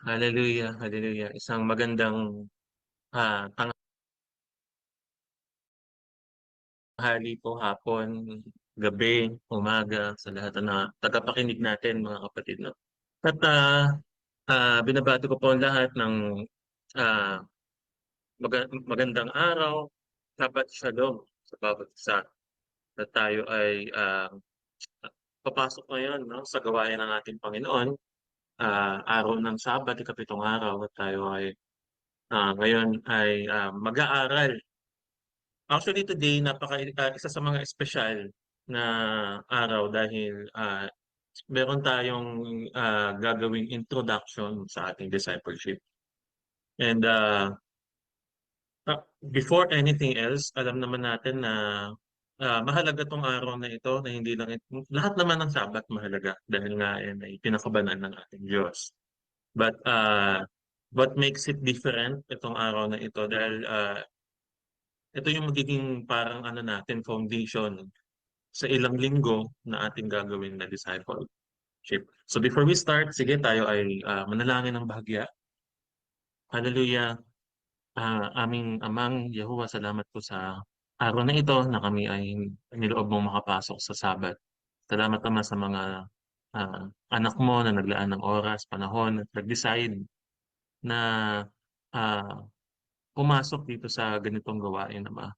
Hallelujah, hallelujah. Isang magandang tanghali po, hapon, gabi, umaga sa lahat ng tagapakinig natin mga kapatid. No? At binabati ko po ang lahat ng ah, magandang araw, sabat shalom sa bawat isa. At tayo ay papasok ngayon, no, sa gawain ng ating Panginoon. Araw ng Sabat, ikapitong araw, at tayo ay ngayon ay mag-aaral. Actually today isa sa mga espesyal na araw dahil meron tayong gagawing introduction sa ating discipleship. And before anything else, alam naman natin na mahalaga tong araw na ito na hindi lang lahat naman ng Sabat mahalaga dahil nga yan ay pinakabanan ng ating Diyos. But what makes it different itong araw na ito dahil ito yung magiging parang ano natin foundation sa ilang linggo na ating gagawin na discipleship. So before we start, sige tayo ay manalangin ng bahagya. Hallelujah. Aming Amang Yahuwah, salamat po sa araw na ito na kami ay niloob mong makapasok sa Sabat. Salamat naman sa mga anak mo na naglaan ng oras, panahon, at nag-decide na ah, pumasok dito sa ganitong gawain, Ama.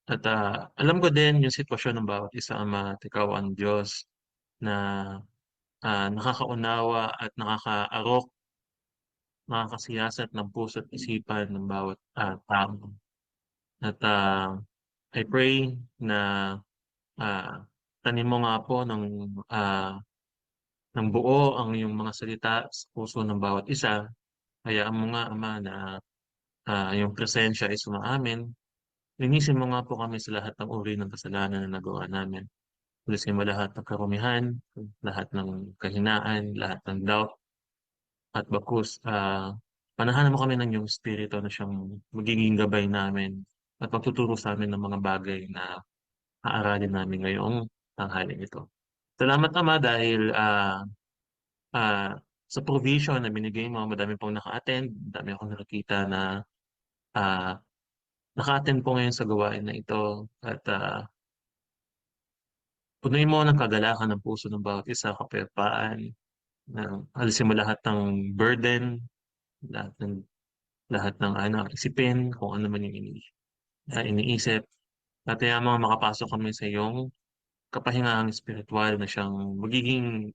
At alam ko din yung sitwasyon ng bawat isa, Ama, at ikaw ang Diyos na nakakaunawa at nakakasiyasat ng puso at isipan ng bawat tao. At I pray na ah, tanim mo nga po ng buo ang iyong mga salita sa puso ng bawat isa. Hayaan mo nga, Ama, na yung presensya ay sumaamin. Linisin mo nga po kami sa lahat ng uri ng kasalanan na nagawa namin. Alisin mo lahat ng karumihan, lahat ng kahinaan, lahat ng doubt, at bakus, panahanan mo kami ng iyong espiritu na siyang magiging gabay namin at magtuturo sa amin ng mga bagay na aaralin namin ngayong tanghaling ito. Salamat Ama dahil ah, sa provision na binigay mo, madami pong naka-attend, madami akong nakakita na ah, naka-attend po ngayon sa gawain na ito at punuin mo ng kagalakan ng puso ng bawat isa, kapayapaan, na alisin mo lahat ng burden, lahat ng isipin, kung ano man yung iniisip. At kaya mga makapasok kami sa iyong kapahingahang spiritual na siyang magiging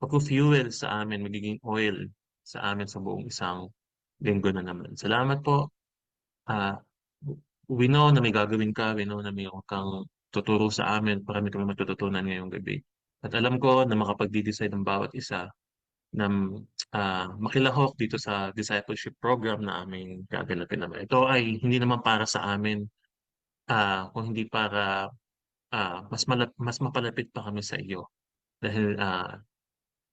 pag-fuel sa amin, magiging oil sa amin sa buong isang linggo na naman. Salamat po. Ah, we know na may gagawin ka, we know na may kang tuturo sa amin, marami kami matututunan ngayong gabi. At alam ko na makapag-decide ng bawat isa na makilahok dito sa discipleship program na aming gaganapin naman. Ito ay hindi naman para sa amin, kung hindi para mas mapalapit pa kami sa iyo. Dahil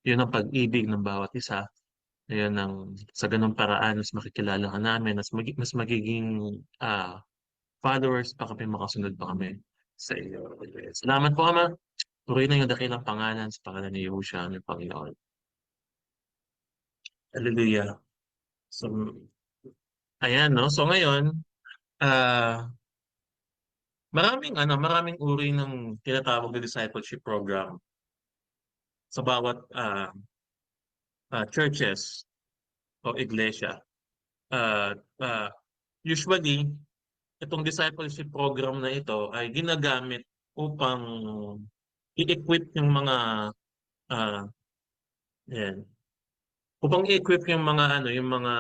yun ang pag-ibig ng bawat isa. Ayun ang sa ganung paraan, mas makikilala ka namin, mas magiging followers pa kami, makasunod pa kami sa iyo. Salamat po, Ama. Purihin na yung dakilang pangalan sa pangalan ni Yahushua, aming Panginoon. Hallelujah. So, ayan, no? So ngayon, ah maraming uri ng tinatawag na discipleship program sa bawat churches o iglesia. Uh, uh, Usually, itong discipleship program na ito ay ginagamit upang i-equip yung mga uh, yan, upang i-equip yung mga yung mga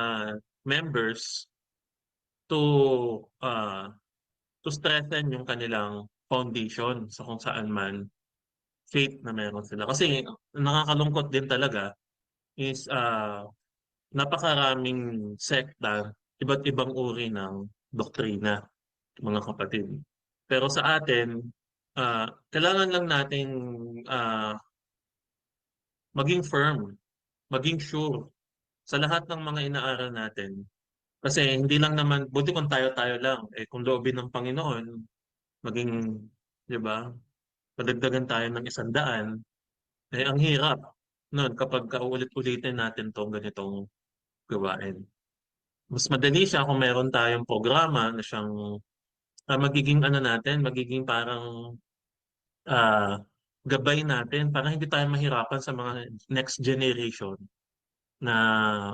members to to strengthen yung kanilang foundation sa kung saan man faith na meron sila. Kasi nakakalungkot din talaga is napakaraming sekta, iba't ibang uri ng doktrina, mga kapatid. Pero sa atin, kailangan lang nating ah, maging firm, maging sure sa lahat ng mga inaaral natin. Kasi hindi lang naman, buti kung tayo-tayo lang, kung loobin ng Panginoon, maging, di ba, padagdagan tayo ng 100, ang hirap. noon kapag kaulit-ulitin natin 'tong ganitong gawain. Mas madali siya kung meron tayong programa na siyang, magiging ano natin, magiging parang, ah, gabay natin para hindi tayo mahirapan sa mga next generation na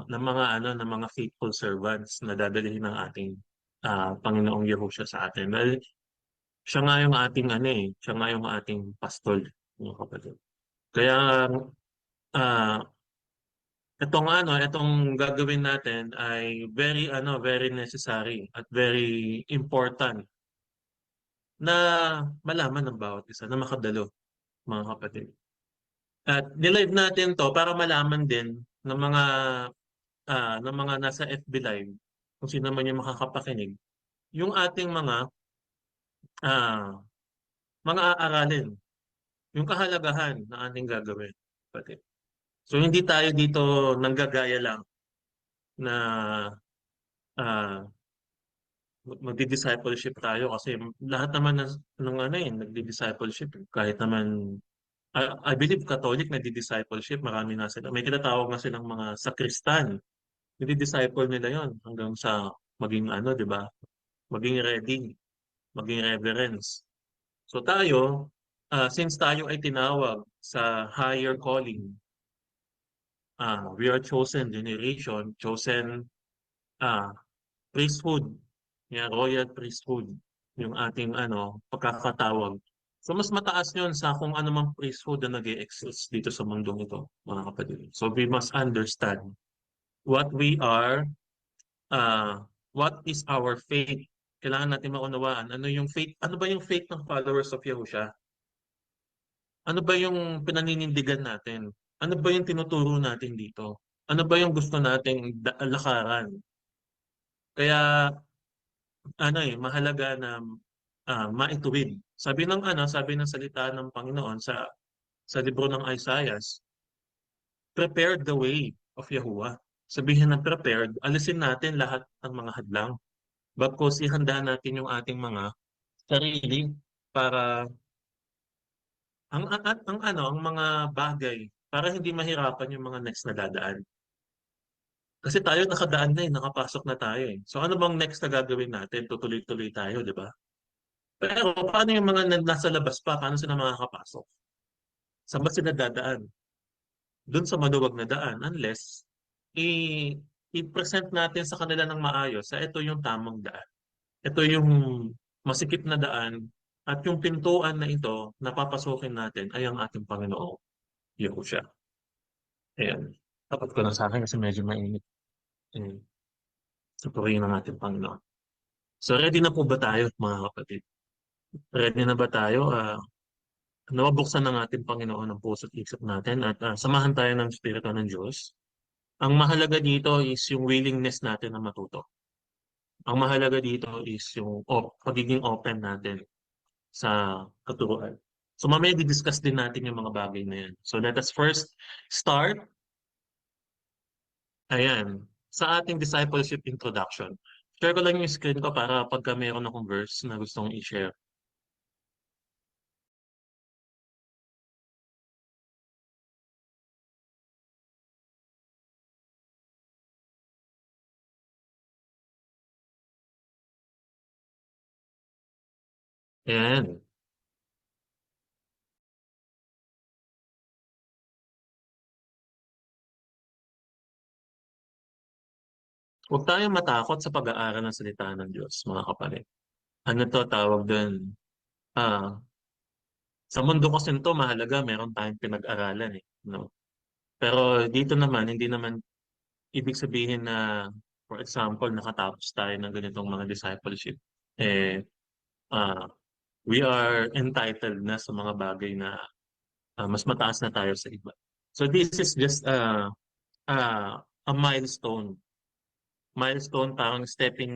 ng mga ano, ng mga faithful servants na dadalhin ng ating, Panginoong Yahushua sa atin. Dahil siya nga yung ating ano, siya nga yung ating pastol, mga kapatid. Kaya, ah, itong gagawin natin ay very ano, very necessary at very important na malaman ng bawat isa, na makadalo, mga kapatid. At nilive natin 'to para malaman din ng mga nasa FB Live, kung sino man yung makakapakinig, yung ating ah, mga aaralin, yung kahalagahan ng ating gagawin, kapatid. So hindi tayo dito nanggagaya lang na, ah, magdi-discipleship tayo kasi lahat naman ng ano, nagdi-discipleship, kahit naman, I believe Catholic nagdi-discipleship, marami na sila. May tinatawag na silang mga sakristan, nidi-disciple nila yon hanggang sa maging ano, 'di ba? Maging ready, maging reverence. So tayo, since tayo ay tinawag sa higher calling, we are chosen generation, chosen, ah, priesthood, yan, royal priesthood, yung ating ano, pagkakatawag. So mas mataas yun sa kung ano mang priesthood na nag-e-exist dito sa mundong ito, mga kapatid. So we must understand what we are, what is our faith. Kailangan natin maunawaan ano yung faith, ano ba yung faith ng followers of Yahushua? Ano ba yung pinaninindigan natin? Ano ba yung tinuturo natin dito? Ano ba yung gusto nating lakaran? Kaya ano mahalaga na, maituwid. Sabi ng salita ng Panginoon sa libro ng Isaiah, prepare the way of Yahuwah. Sabihin ng prepared, alisin natin lahat ng mga hadlang. Bagkus ihanda natin yung ating mga sarili para ang mga bagay para hindi mahirapan yung mga next na dadaan. Kasi tayo nakadaan na, nakapasok na tayo, eh. So ano bang next na gagawin natin? Tutuloy-tuloy tayo, 'di ba? Pero paano yung mga nasa labas pa? Paano sila makakapasok? Saan ba sila dadaan? Doon sa maluwag na daan unless i i-present natin sa kanila ng maayos sa ito yung tamang daan. Ito yung masikip na daan at yung pintuan na ito na papasukin natin ay ang ating Panginoong Yahushua. Ayan. Tapat ko na sa akin kasi medyo mainit. Ayan. Sa purihin ng ating Panginoon. So ready na po ba tayo, mga kapatid? Ready na ba tayo? Nabuksan ng ating Panginoon ang puso't isip natin at samahan tayo ng Espiritu ng Diyos. Ang mahalaga dito is yung willingness natin na matuto. Ang mahalaga dito is yung pagiging open natin sa katuruan. So mamaya di-discuss din natin yung mga bagay na yan. So let us first start, ayan, sa ating discipleship introduction. Share ko lang yung screen ko para pagka meron akong verse na gustong i-share. Ayan. Huwag tayong matakot sa pag-aaral ng salita ng Diyos, mga kapatid. Ano to tawag doon? Ah, sa mundo kasi nito mahalaga meron tayong pinag-aralan, no? Pero dito naman hindi naman ibig sabihin na, for example, nakatapos tayo ng ganitong mga discipleship, eh, ah, we are entitled na sa mga bagay na, mas mataas na tayo sa iba. So this is just a milestone. Milestone, parang stepping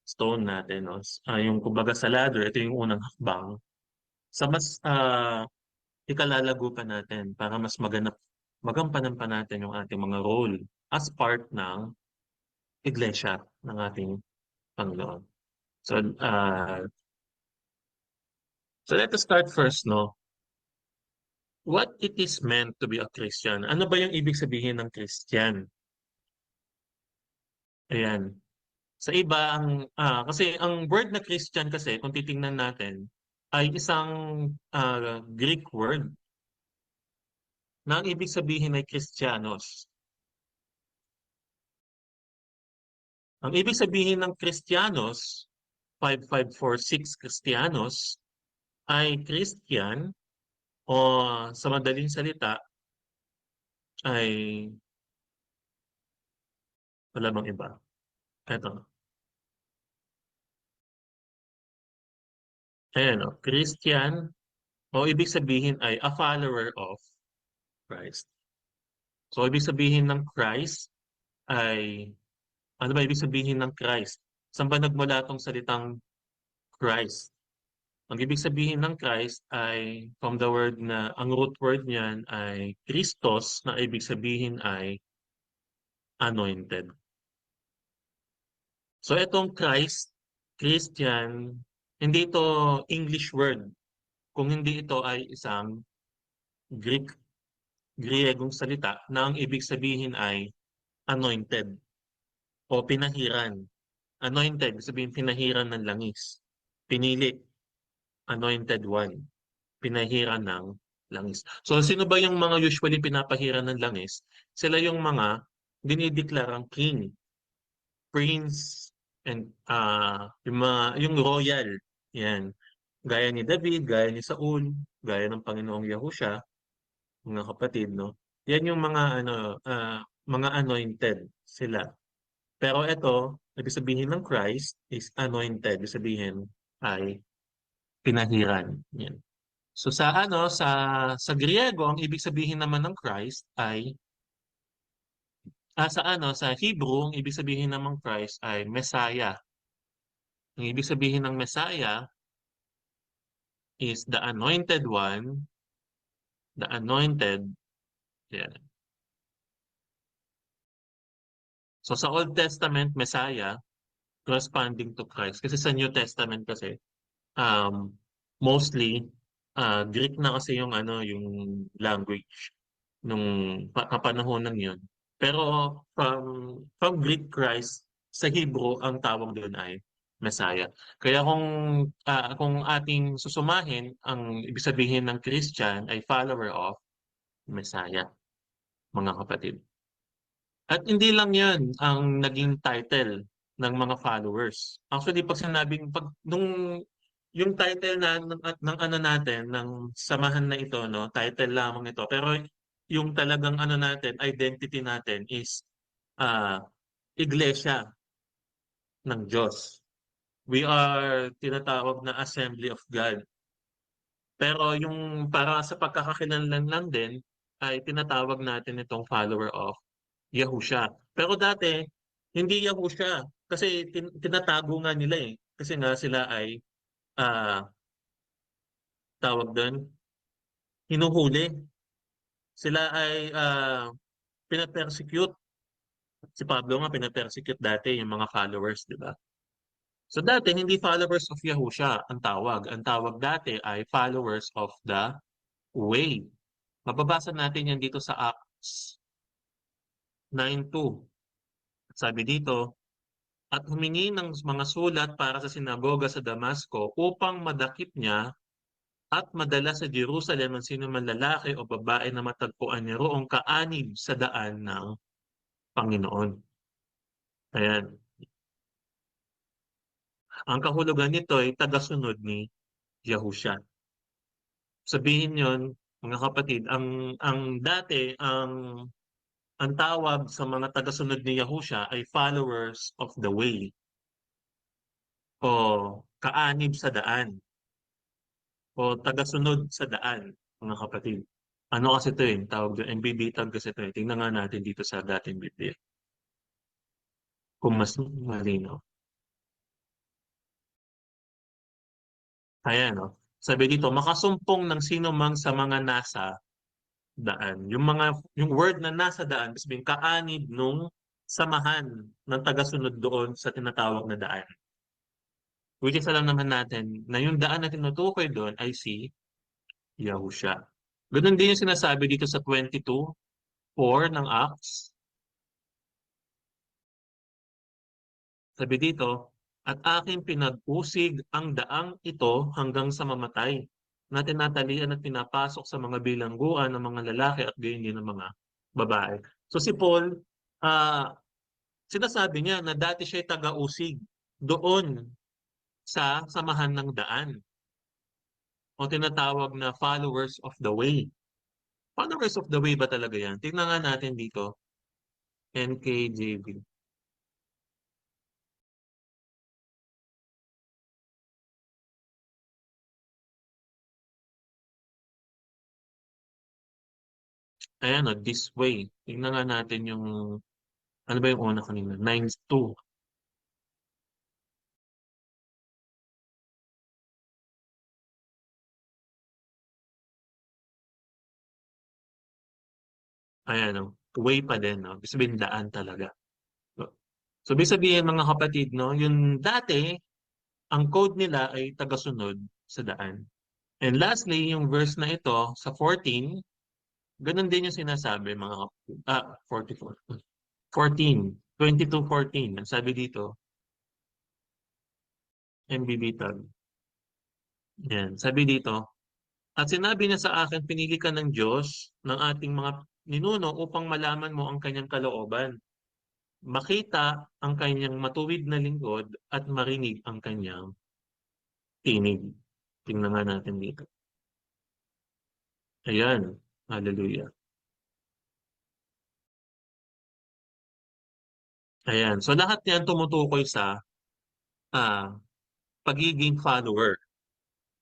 stone natin, no? Yung kumbaga sa ladder, ito yung unang hakbang sa mas, ikalalago pa natin para mas magampanan pa natin yung ating mga role as part ng iglesia ng ating Panginoon. So, so let us start first, no? What it is meant to be a Christian? Ano ba yung ibig sabihin ng Christian? Ayan. Sa iba kasi ang word na Christian kasi kung titingnan natin ay isang Greek word na ang ibig sabihin ay Kristiyanos. Ang ibig sabihin ng Kristiyanos, 5546 Kristiyanos, ay Christian o sa madaling salita ay wala bang iba? Eto. Ayan o, Christian o ibig sabihin ay a follower of Christ. So ibig sabihin ng Christ ay ano ba ibig sabihin ng Christ? Saan ba nagmula tong salitang Christ? Ang ibig sabihin ng Christ ay from the word na ang root word niyan ay Christos na ibig sabihin ay anointed. So itong Christ, Christian, hindi ito English word. Kung hindi ito ay isang Greek, Griegong salita na ang ibig sabihin ay anointed o pinahiran. Anointed, sabihin pinahiran ng langis. Pinili, anointed one. Pinahiran ng langis. So sino ba yung mga usually pinapahiran ng langis? Sila yung mga dinideklarang king, prince, and yung royal. Yan. Gaya ni David, gaya ni Saul, gaya ng Panginoong Yahusha, mga kapatid, no? Yan yung mga anointed sila. Pero ito, ibig sabihin ng Christ is anointed. Ibig sabihin ay pinahiran. Yan. So sa Griego ang ibig sabihin naman ng Christ ay sa Hebrew ang ibig sabihin naman Christ ay Messiah. Ang ibig sabihin ng Messiah is the anointed one, the anointed. Yeah. So sa Old Testament Messiah corresponding to Christ kasi sa New Testament kasi mostly Greek na kasi yung language nung kapanahonan yun. Pero from Greek Christ, sa Hebrew, ang tawag doon ay Messiah. Kaya kung ating susumahin, ang ibig sabihin ng Christian ay follower of Messiah, mga kapatid. At hindi lang yan ang naging title ng mga followers. Actually, nung yung title ng ano natin, ng samahan na ito, no, title lamang ito. Pero yung talagang ano natin, identity natin is ah Iglesia ng Diyos. We are tinatawag na Assembly of God. Pero yung para sa pagkakakilanlan lang din, ay tinatawag natin itong follower of Yahusha. Pero dati, hindi Yahusha. Kasi tinatago nga nila eh. Kasi nga sila ay ah tawag doon, hinuhuli. Sila ay pinapersecute. Si Pablo nga pinapersecute dati yung mga followers, di ba? So dati, hindi followers of Yahusha ang tawag. Ang tawag dati ay followers of the way. Mababasa natin yan dito sa Acts 9:2. Sabi dito, at humingi ng mga sulat para sa sinagoga sa Damasco upang madakip niya at madala sa Jerusalem ang sino man lalaki o babae na matagpuan niya roong kaanib sa daan ng Panginoon. Ayan. Ang kahulugan nito ay tagasunod ni Yahusha. Sabihin yon mga kapatid, ang tawag sa mga tagasunod ni Yahusha ay followers of the way o kaanib sa daan o tagasunod sa daan, mga kapatid. Ano kasi ito eh, tawag doon, MBB tag kasi ito eh. Tingnan nga natin dito sa dating Biblia kung mas malinaw. Ayan, no? Sabi dito, makasumpong ng sino mang sa mga nasa daan. Yung word na nasa daan, sabihin, kaanib nung samahan ng tagasunod doon sa tinatawag na daan. Which is alam naman natin na yung daan na tinutukoy doon ay si Yahusha. Ganun din yung sinasabi dito sa 22:4 ng Acts. Sabi dito, at aking pinag-usig ang daang ito hanggang sa mamatay, na tinatalian at pinapasok sa mga bilangguan ng mga lalaki at gayon din ng mga babae. So si Paul, ah, sinasabi niya na dati siya'y taga-usig doon sa samahan ng daan o tinatawag na followers of the way. Followers of the way ba talaga yan? Tingnan nga natin dito, NKJV. Ayan o, this way. Tingnan nga natin yung, ano ba yung una kanina? 9:2. Ayan o, way pa din, no? Ibig sabihin daan talaga. So, so ibig sabihin mga kapatid, no, yung dati, ang code nila ay tagasunod sa daan. And lastly, yung verse na ito, sa 14, ganun din yung sinasabi mga kapatid. 44. 14. 22:14. Ang sabi dito, MBB tag. Yan. Sabi dito, at sinabi niya sa akin, pinili ka ng Diyos, ng ating mga ninuno upang malaman mo ang kanyang kalooban, makita ang kanyang matuwid na lingkod at marinig ang kanyang tinig. Tingnan nga natin dito. Ayan. Hallelujah. Ayan. So lahat yan tumutukoy sa ah, pagiging follower.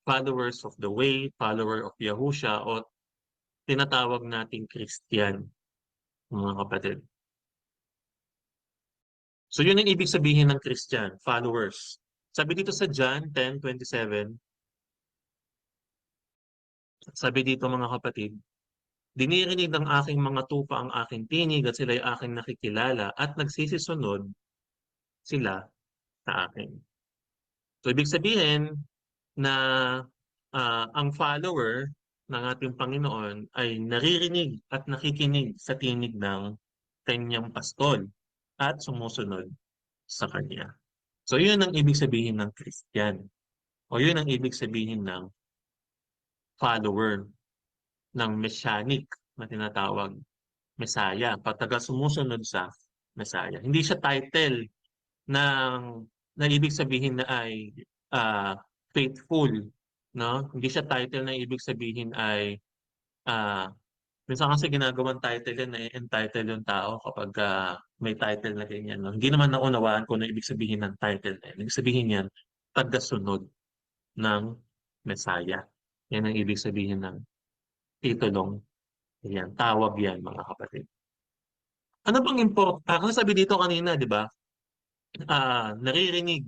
Followers of the way, follower of Yahusha, o tinatawag nating Christian, mga kapatid. So yun ang ibig sabihin ng Christian, followers. Sabi dito sa John 10:27, sabi dito mga kapatid, dinirinig ng aking mga tupa ang aking tinig at sila'y aking nakikilala at nagsisisunod sila sa akin. So ibig sabihin na ang follower ng ating Panginoon ay naririnig at nakikinig sa tinig ng kanyang pastol at sumusunod sa kanya. So yun ang ibig sabihin ng Christian o yun ang ibig sabihin ng follower ng Messianic na tinatawag Messiah, pagtaga sumusunod sa Messiah. Hindi siya title ng na ibig sabihin na ay ah, faithful, no? Hindi siya title na ibig sabihin ay ah, minsan kasi ginagawang title yan na entitle yung tao kapag may title na ganyan, no? Hindi naman naunawaan ko na ibig sabihin ng title na yan. Ibig sabihin yan, tagasunod ng Messiah. Yan ang ibig sabihin ng titulong yan, tawag yan mga kapatid. Ano bang kasi sabi dito kanina, di ba? Naririnig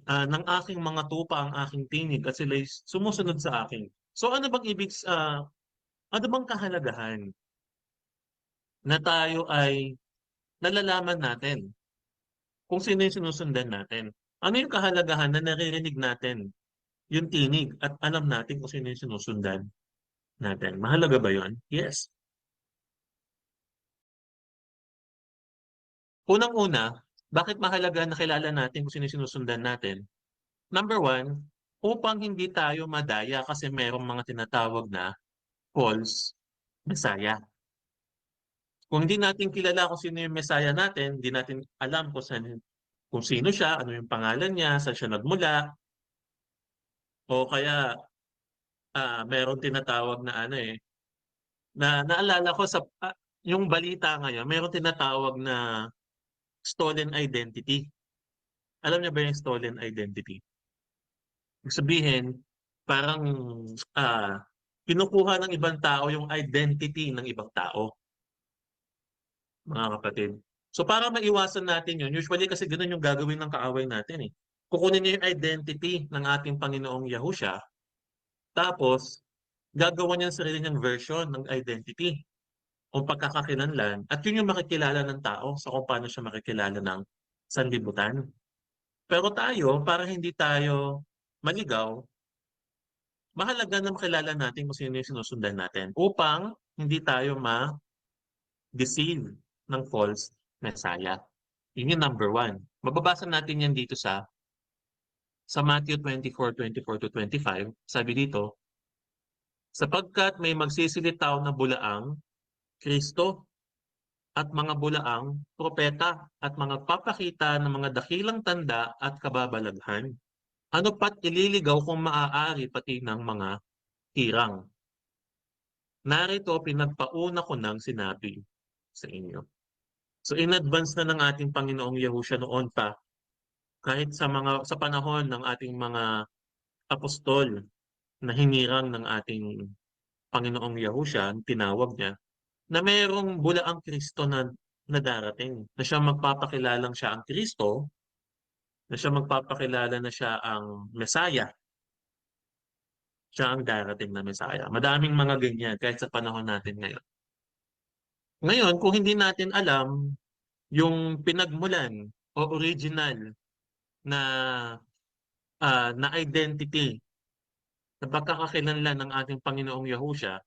ng aking mga tupa ang aking tinig at sila'y sumusunod sa akin. So ano bang kahalagahan na tayo ay nalalaman natin kung sino yung sinusundan natin? Ano yung kahalagahan na naririnig natin yung tinig at alam natin kung sino yung sinusundan natin? Mahalaga ba yun? Yes. Unang-una, bakit mahalaga na kilala natin kung sino yung sinusundan natin? Number one, upang hindi tayo madaya kasi merong mga tinatawag na false Messiah. Kung hindi natin kilala kung sino yung Messiah natin, hindi natin alam kung sino siya, ano yung pangalan niya, saan siya nagmula, o kaya meron tinatawag na ano naalala ko yung balita ngayon, meron tinatawag na stolen identity. Alam niyo ba yung stolen identity? Ibig sabihin, parang ah, kinukuha ng ibang tao yung identity ng ibang tao, mga kapatid. So para maiwasan natin yun, usually kasi ganun yung gagawin ng kaaway natin eh. Kukunin niya yung identity ng ating Panginoong Yahusha, tapos gagawa niya ang sarili niyang version ng identity o pagkakakilanlan, at yun yung makikilala ng tao sa kung paano siya makikilala ng sanlibutan. Pero tayo, para hindi tayo maligaw, mahalaga na makilala natin kung sino yung sinusundan natin upang hindi tayo ma-deceive ng false messiah. Yun yung number one. Mababasa natin yan dito sa Matthew 24:24-25. Sabi dito, sapagkat may magsisilitaw na bulaang Kristo at mga bulaang propeta at mga papakita ng mga dakilang tanda at kababalaghan. Ano pat ililigaw kung maaari pati ng mga tirang. Narito pinagpauna ko ng sinabi sa inyo. So in advance na ng ating Panginoong Yahushua noon pa, kahit sa panahon ng ating mga apostol na hinirang ng ating Panginoong Yahushua, tinawag niya, na mayroong bulaang Kristo na darating, na siya magpapakilalang siya ang Kristo, na siya magpapakilala na siya ang Messiah, siya ang darating na Messiah. Madaming mga ganyan kahit sa panahon natin ngayon. Ngayon, kung hindi natin alam yung pinagmulan o original na na identity na pagkakakilanlan ng ating Panginoong Yahushua,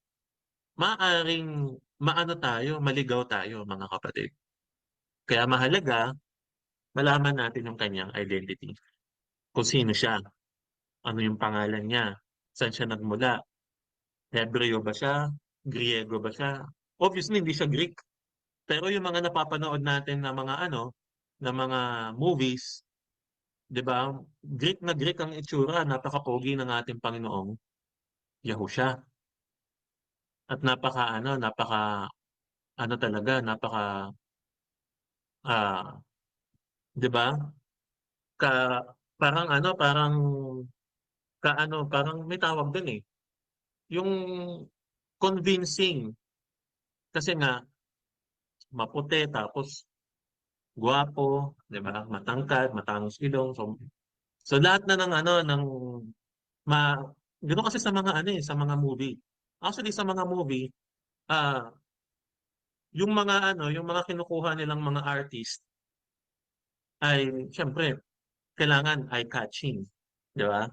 maaring maano tayo, maligaw tayo mga kapatid. Kaya mahalaga, malaman natin yung kanyang identity. Kung sino siya, ano yung pangalan niya, saan siya nagmula, Hebreo ba siya, Griego ba siya. Obviously, hindi siya Greek. Pero yung mga napapanood natin na mga na mga movies, 'di ba? Greek na Greek ang itsura, napaka-pogi ng ating Panginoong Yahushua. At napaka talaga, ah, 'di ba? Ka parang parang may tawag doon eh. Yung convincing kasi nga maputi tapos gwapo, 'di ba? Matangkad, matangos ilong. So lahat na ng ma ganoon kasi sa mga sa mga movie. Actually sa mga movie, ah yung mga kinukuha nilang mga artist ay siyempre kailangan eye-catching, 'di ba?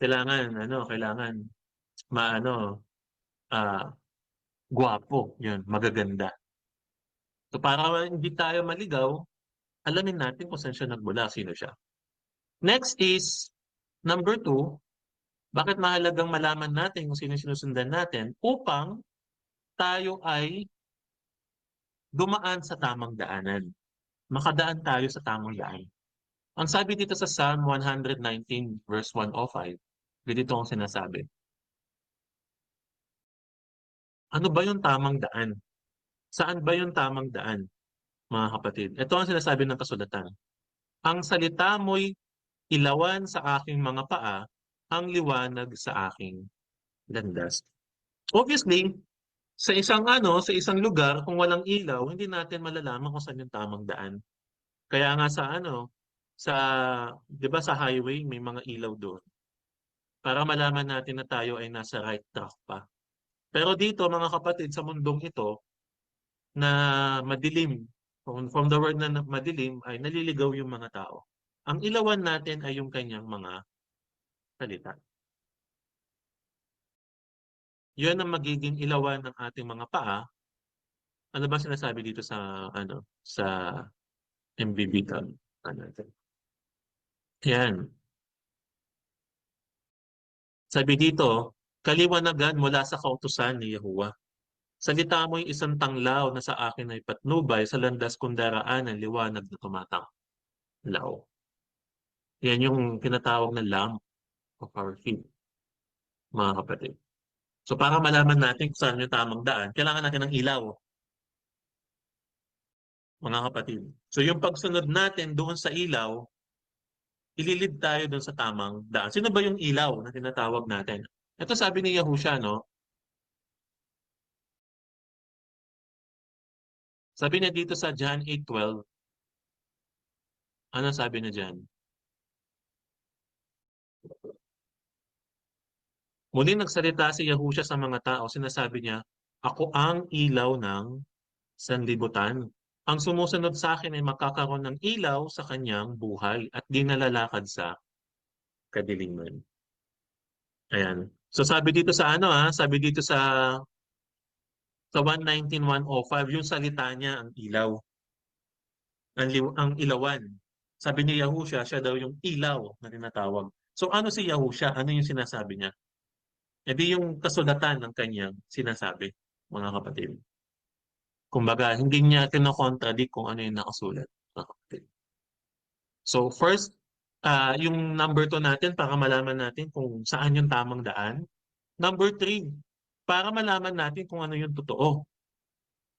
Kailangan maano, ah, gwapo, 'yun, magaganda. So para hindi tayo maligaw, alamin natin kung saan siya nagmula, sino siya. Next is number two, bakit mahalagang malaman natin kung sino sinusundan natin upang tayo ay dumaan sa tamang daanan. Makadaan tayo sa tamang daan. Ang sabi dito sa Psalm 119 verse 105, ganito ang sinasabi. Ano ba yung tamang daan? Saan ba yung tamang daan, mga kapatid? Ito ang sinasabi ng kasulatan. Ang salita mo'y ilawan sa aking mga paa, ang liwanag sa aking landas. Obviously, sa isang lugar kung walang ilaw, hindi natin malalaman kung saan yung tamang daan. Kaya nga sa 'di ba sa highway may mga ilaw doon para malaman natin na tayo ay nasa right track pa. Pero dito mga kapatid sa mundong ito na madilim, from the word na madilim ay naliligaw yung mga tao. Ang ilawan natin ay yung kanyang mga salita. Yun ang magiging ilawan ng ating mga paa. Ano ba sinasabi dito sa MBB tab? Natin. Yan. Sabi dito, kaliwanagan mula sa kautusan ni Yahuwah. Salita mo'y isang tanglaw na sa akin ay patnubay sa landas kong daraan ng liwanag na tumatanglaw. Yan yung tinatawag na lamp of our feet, mga kapatid. So para malaman natin kung saan yung tamang daan, kailangan natin ng ilaw, mga kapatid. So yung pagsunod natin doon sa ilaw, ililid tayo doon sa tamang daan. Sino ba yung ilaw na tinatawag natin? Ito sabi ni Yahushua, no? Sabi niya dito sa John 8:12, ano sabi niya dyan? Muling nagsalita si Yahushua sa mga tao, sinasabi niya, ako ang ilaw ng sanlibutan. Ang sumusunod sa akin ay makakaroon ng ilaw sa kanyang buhay at di nalalakad sa kadiliman. Ayan. So sabi dito sa ano sabi dito sa 119.105, yung salita niya ang ilaw, ang ilawan. Sabi ni Yahusha, siya daw yung ilaw na tinatawag. So ano si Yahusha? Ano yung sinasabi niya? E di yung kasulatan ng kanyang sinasabi, mga kapatid. Kumbaga, hindi niya kinokontradict kung ano yung nakasulat, mga kapatid. So first, yung number 2 natin para malaman natin kung saan yung tamang daan. Number 3, para malaman natin kung ano yung totoo.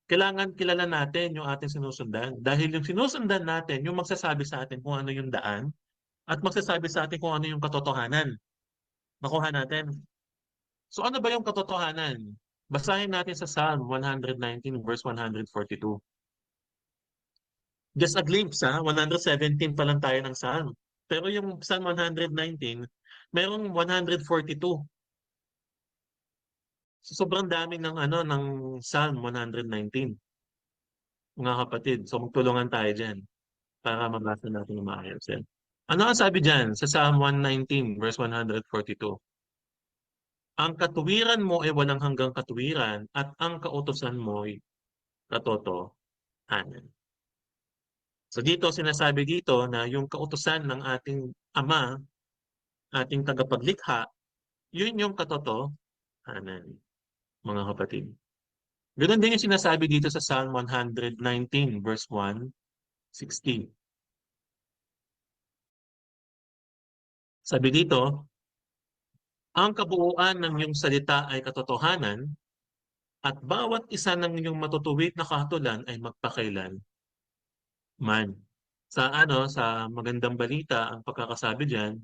Kailangan kilala natin yung ating sinusundan. Dahil yung sinusundan natin, yung magsasabi sa atin kung ano yung daan at magsasabi sa atin kung ano yung katotohanan. Nakuha natin. So ano ba yung katotohanan? Basahin natin sa Psalm 119 verse 142. Just a glimpse 117 pa lang tayo ng Psalm. Pero yung Psalm 119, merong 142. So sobrang dami ng ng Psalm 119. Mga kapatid, so magtulungan tayo diyan para mabasa natin ng maayos yan. Ano ang sabi diyan sa Psalm 119 verse 142? Ang katuwiran mo ay walang hanggang katuwiran at ang kautusan mo ay katotohanan. So dito sinasabi dito na yung kautusan ng ating Ama, ating tagapaglikha, yun yung katotohanan, mga kapatid. Ganoon din yung sinasabi dito sa Psalm 119 verse 1:16. Sabi dito, ang kabuuan ng iyong salita ay katotohanan at bawat isa ng iyong matutuwid na kahatulan ay magpakailan man. Sa magandang balita, ang pagkakasabi diyan,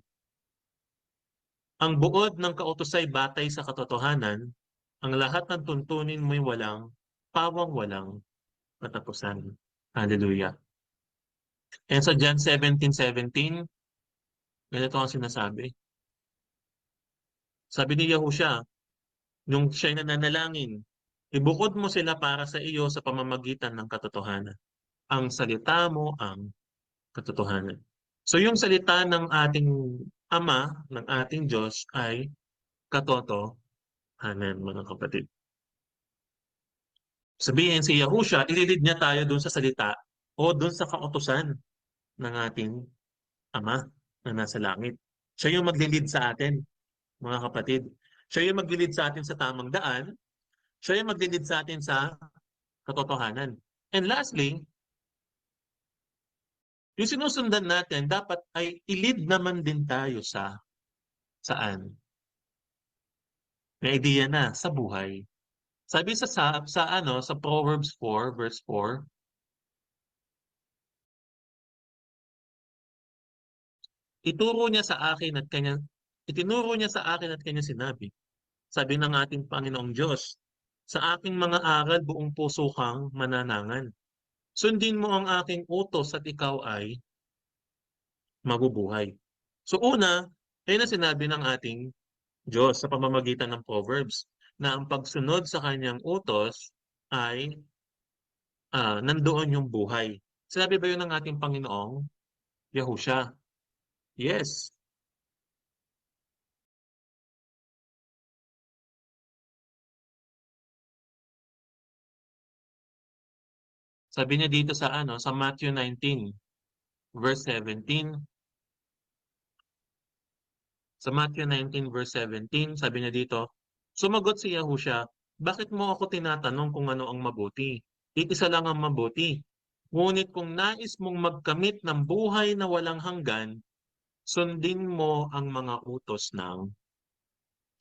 ang buod ng kautusay batay sa katotohanan, ang lahat ng tuntunin mo'y walang pawang-walang katapusan. Hallelujah. And sa John 17:17, ganito ang sinasabi. Sabi ni Yahushua, nung siya'y nananalangin, ibukod mo sila para sa iyo sa pamamagitan ng katotohanan. Ang salita mo ang katotohanan. So yung salita ng ating Ama, ng ating Diyos ay katotohanan, mga kapatid. Sabihin si Yahushua, ililid niya tayo dun sa salita o dun sa kautusan ng ating Ama na nasa langit. Siya yung maglilid sa atin, mga kapatid. Siya yung maglilid sa atin sa tamang daan. Siya yung maglilid sa atin sa katotohanan. And lastly, yung sinusundan natin, dapat ay ilid naman din tayo sa saan? May idea na, sa buhay. Sabi sa Proverbs 4 verse 4, ituro niya sa akin at kanya itinuro niya sa akin at kanya sinabi. Sabi ng ating Panginoong Diyos, sa aking mga aral buong puso kang mananangan. Sundin mo ang aking utos at ikaw ay mabubuhay. So una, ayun ang sinabi ng ating Diyos sa pamamagitan ng Proverbs na ang pagsunod sa kanyang utos ay nandoon yung buhay. Sinabi ba yun ng ating Panginoong Yahusha? Yes. Sabi niya dito sa Matthew 19 verse 17. Sa Matthew 19 verse 17, sabi niya dito, sumagot si Yahusha, bakit mo ako tinatanong kung ano ang mabuti? Iisa lang ang mabuti. Ngunit kung nais mong magkamit ng buhay na walang hanggan, sundin mo ang mga utos ng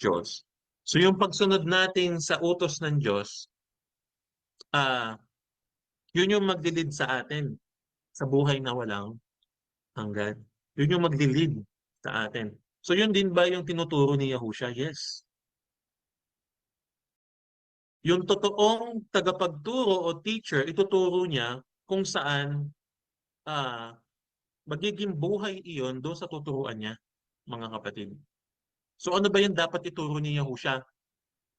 Diyos. So yung pagsunod natin sa utos ng Diyos, ah yun yung maglilid sa atin sa buhay na walang hanggan. Yun yung maglilid sa atin. So yun din ba yung tinuturo ni Yahusha? Yes. Yung totoong tagapagturo o teacher, ituturo niya kung saan magiging buhay iyon doon sa tuturuan niya, mga kapatid. So ano ba yung dapat ituro ni Yahusha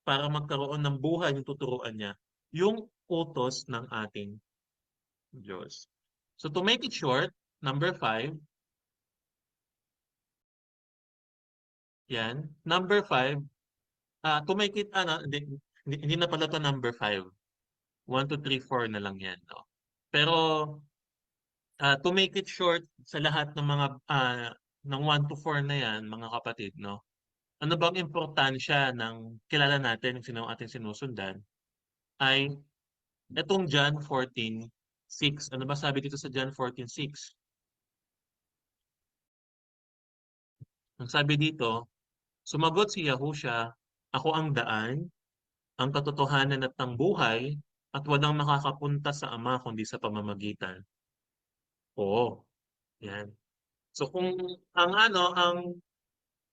para magkaroon ng buhay yung tuturuan niya? Yung utos ng ating Diyos. So to make it short, number 5, yan. Number 5, To make it, hindi na pala to number 5. 1, 2, 3, 4 na lang yan, no? Pero, to make it short, sa lahat ng mga, ng 1 to 4 na yan, mga kapatid, no? Ano bang importansya ng kilala natin kung sino ang ating sinusundan, ay itong John 14:6. Ano ba sabi dito sa John 14:6? Ang sabi dito, sumagot si Yahushua, "Ako ang daan, ang katotohanan at ang buhay, at walang makakapunta sa Ama kundi sa pamamagitan." Oo, 'yan. So kung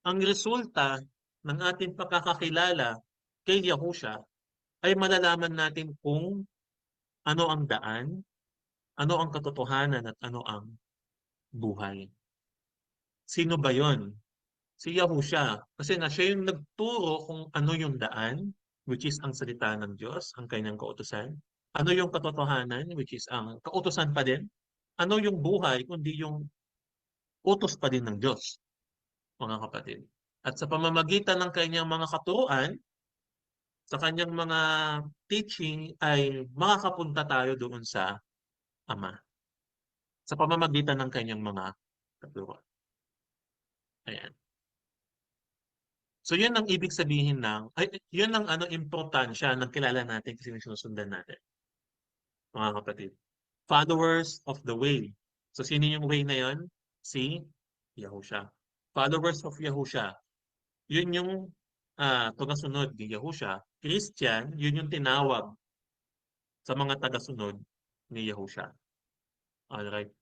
ang resulta ng ating pagkakakilala kay Yahushua ay malalaman natin kung ano ang daan, ano ang katotohanan at ano ang buhay. Sino ba 'yon? Si Yahushua. Kasi nga siya yung nagturo kung ano yung daan, which is ang salita ng Diyos, ang kanyang kautusan. Ano yung katotohanan, which is ang kautusan pa din. Ano yung buhay, kundi yung utos pa din ng Diyos, mga kapatid. At sa pamamagitan ng kanyang mga katuruan, sa kanyang mga teaching, ay makakapunta tayo doon sa Ama. Sa pamamagitan ng kanyang mga katuruan. Ayan. So yun ang ibig sabihin yun ang importansya ng kilala natin kasi sinusundan natin, mga kapatid. Followers of the way. So sino yung way na yun? Si Yahusha. Followers of Yahusha. Yun yung tagasunod ni Yahusha. Christian, yun yung tinawag sa mga tagasunod ni Yahusha. Alright.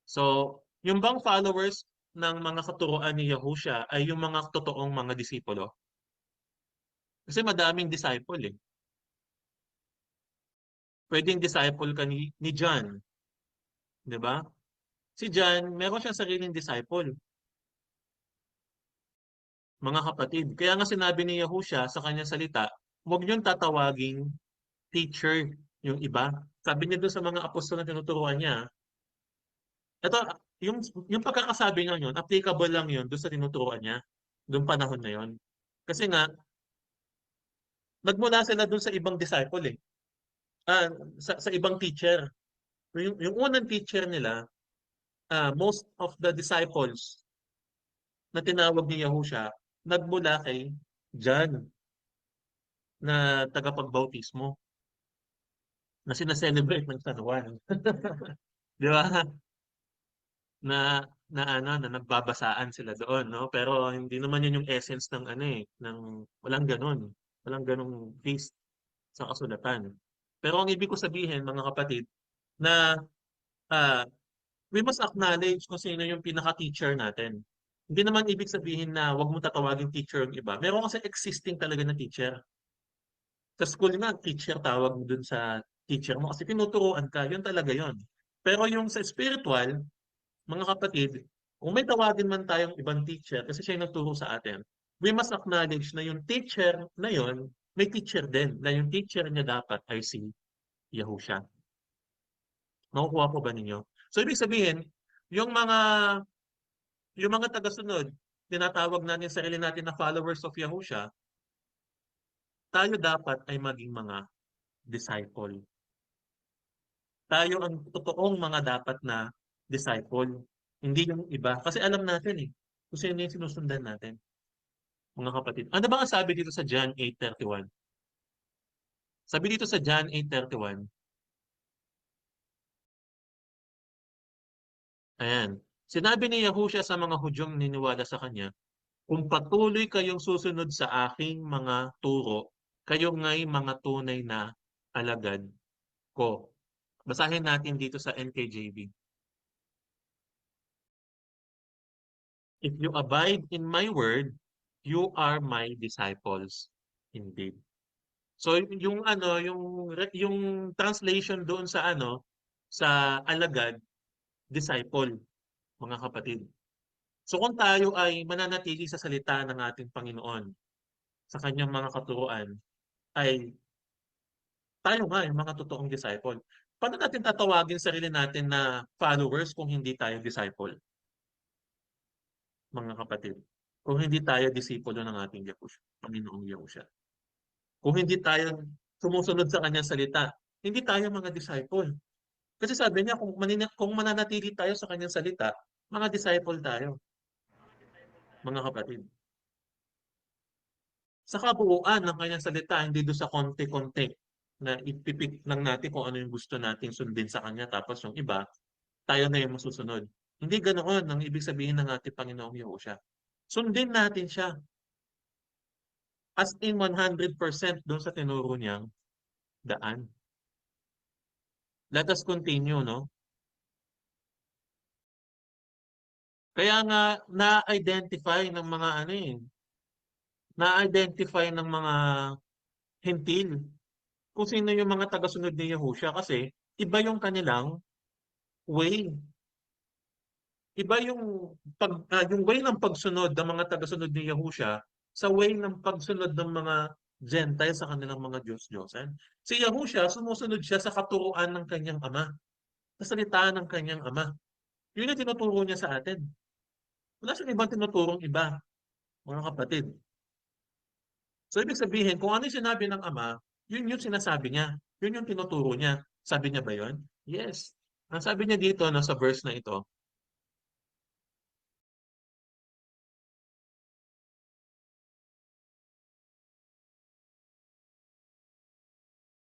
So, yung bang followers ng mga katuruan ni Yahusha ay yung mga totoong mga disipulo? Kasi madaming disciple eh. Pwedeng disciple ka ni John, di ba? Si John, meron siyang sariling disciple, mga kapatid. Kaya nga sinabi ni Yahushua sa kanyang salita, huwag niyong tatawaging teacher yung iba. Sabi niya doon sa mga apostol na tinuturuan niya, ito, yung, yung pagkakasabi niya yun, applicable lang yun doon sa tinuturuan niya, doon panahon na yun. Kasi nga, nagmula sila doon sa ibang disciple eh. Ah, sa ibang teacher. Yung unang teacher nila, most of the disciples na tinawag ni Yahusha, nagmula kay John na tagapagbautismo na sinaselebrate ng San Juan. Di ba? Na nagbabasaan sila doon, no? Pero hindi naman yun yung essence ng walang ganun. Walang ganung feast sa kasulatan. Pero ang ibig ko sabihin, mga kapatid, na ah, we must acknowledge kung sino yung pinaka-teacher natin. Hindi naman ibig sabihin na wag mo tatawagin teacher yung iba. Meron kasi existing talaga na teacher. Sa school nga, teacher tawag mo dun sa teacher mo kasi tinuturuan ka, yun talaga yun. Pero yung sa spiritual, mga kapatid, kung may tawagin man tayong ibang teacher kasi siya yung nagturo sa atin, we must acknowledge na yung teacher na yun, may teacher din, na yung teacher niya dapat ay si Yahusha. Nakukuha po ba ninyo? So, ibig sabihin, yung mga yung mga tagasunod, tinatawag natin sarili natin na followers of Yahusha, tayo dapat ay maging mga disciple. Tayo ang totoong mga dapat na disciple. Hindi yung iba. Kasi alam natin eh, kung sino yung sinusundan natin, mga kapatid. Ano ba ang sabi dito sa John 8:31? Sabi dito sa John 8:31, ayan, sinabi ni Yahushua sa mga Hudyong niniwala sa kanya, kung patuloy kayong susunod sa aking mga turo, kayo nga'y mga tunay na alagad ko. Basahin natin dito sa NKJV. If you abide in my word, you are my disciples indeed. So yung translation doon sa sa alagad, disciple, mga kapatid. So kung tayo ay mananatili sa salita ng ating Panginoon, sa kanyang mga katuruan, ay tayo nga yung mga totoong disciple. Paano natin tatawagin sarili natin na followers kung hindi tayo disciple, mga kapatid? Kung hindi tayo disipulo ng ating Yahushua, Panginoong Yahushua. Kung hindi tayo sumusunod sa kanyang salita, hindi tayo mga disciple. Kasi sabi niya, kung mananatili tayo sa kanyang salita, mga disciple tayo, mga kapatid. Sa kabuuan ng kanyang salita, hindi doon sa konti-konti na ipipik lang natin kung ano yung gusto nating sundin sa kanya, tapos yung iba, tayo na yung masusunod. Hindi ganoon ang ibig sabihin ng ating Panginoong Yahushua. Sundin natin siya as in 100% doon sa tinuro niyang daan. Let us continue, no? Kaya nga na-identify ng mga ano eh, na-identify ng mga hentil kung sino yung mga tagasunod ni Yahushua kasi iba yung kanilang way. Iba yung way ng pagsunod ng mga tagasunod ni Yahushua sa way ng pagsunod ng mga Gentile sa kanilang mga Diyos-Diyosan. Si Yahushua, sumusunod siya sa katuruan ng kanyang ama, sa salita ng kanyang ama. Yun yung tinuturo niya sa atin. Wala siyang ibang tinuturong iba, mga kapatid. So, ibig sabihin, kung ano yung sinabi ng ama, yun yung sinasabi niya. Yun yung tinuturo niya. Sabi niya ba yun? Yes. Ang sabi niya dito no, sa verse na ito,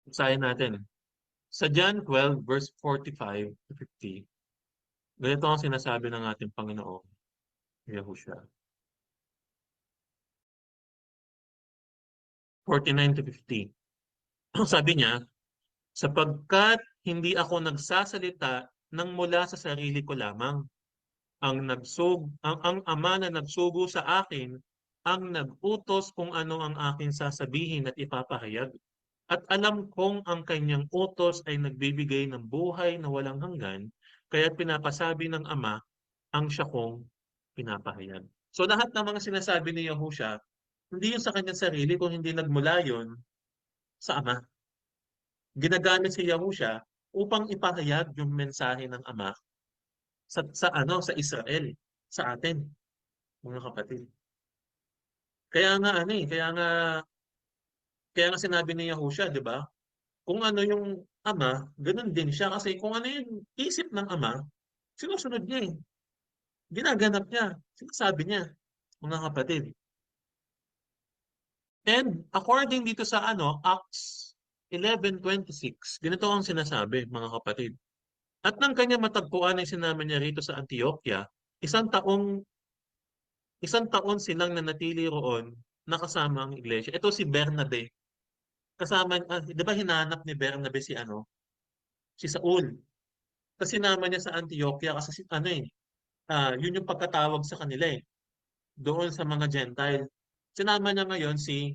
basahin natin. Sa John 12, verse 45 to 50, ganito ang sinasabi ng ating Panginoon, Yahushua. 49 to 50. Sabi niya, sapagkat hindi ako nagsasalita ng mula sa sarili ko lamang. Ang ama na nagsugo sa akin ang nag-utos kung ano ang aking sasabihin at ipapahayag. At alam kong ang kanyang utos ay nagbibigay ng buhay na walang hanggan, kaya pinapasabi ng ama ang siya kong pinapahayag. So lahat ng mga sinasabi ni Yahushua, hindi yun sa kanyang sarili, kung hindi nagmula yun sa ama. Ginagamit si Yahushua upang ipahayag yung mensahe ng ama sa Israel, sa atin, mga kapatid. Kaya nga ano eh, kaya nga sinabi ni Yahushua, 'di ba? Kung ano yung ama, ganun din siya kasi kung ano yung isip ng ama, sinusunod niya eh. Ginaganap niya, sinasabi niya, mga kapatid. And according dito sa Acts 11:26, ganito ang sinasabi, mga kapatid. At nang kanya matagpuan ay sinama niya rito sa Antioquia, isang taon silang nanatili roon nakasama ang iglesia. Ito si Bernabe. Kasama, 'di ba hinanap ni Bernabe si Saul. Kasi sinama niya sa Antioquia kasi yun yung pagkatawag sa kanila eh. Doon sa mga Gentile. Sinama niya ngayon si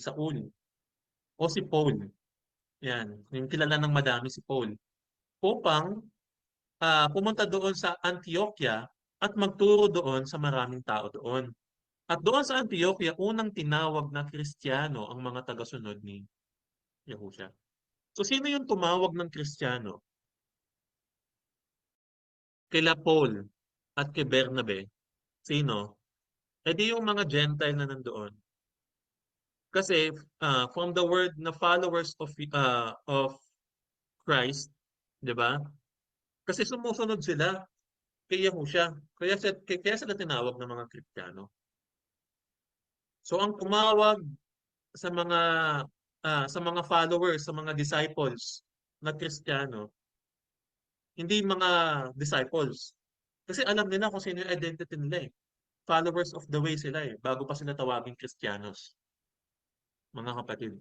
Saul o si Paul. Yan, yung kilala ng madami si Paul. Upang pumunta doon sa Antioquia at magturo doon sa maraming tao doon. At doon sa Antioquia, unang tinawag na Kristiyano ang mga tagasunod ni Yahushua. So sino yung tumawag ng Kristiyano? Kila Paul at kay Bernabe. Sino? E di yung mga Gentile na nandoon. Kasi from the word na followers of Christ, 'di ba? Kasi sumusunod sila kay Yahushua. Kaya sila tinawag ng mga Kristiyano. So ang tumawag sa mga followers, sa mga disciples na Kristiyano, hindi mga disciples. Kasi alam nila kung sino yung identity nila eh. Followers of the way sila eh, bago pa sila tawaging Kristiyanos, mga kapatid.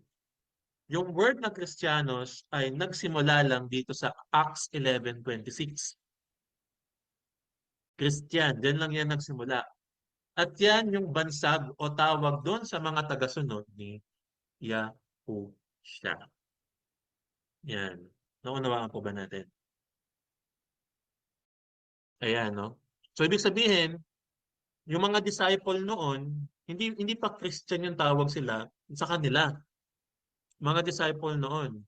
Yung word na Kristiyanos ay nagsimula lang dito sa Acts 11:26. Christian, diyan lang yan nagsimula. At yan yung bansag o tawag doon sa mga tagasunod ni Yahushua. Yan. Naunawaan po ba natin? Ayan, no? So, ibig sabihin, yung mga disciple noon, hindi pa Christian yung tawag sila sa kanila. Mga disciple noon,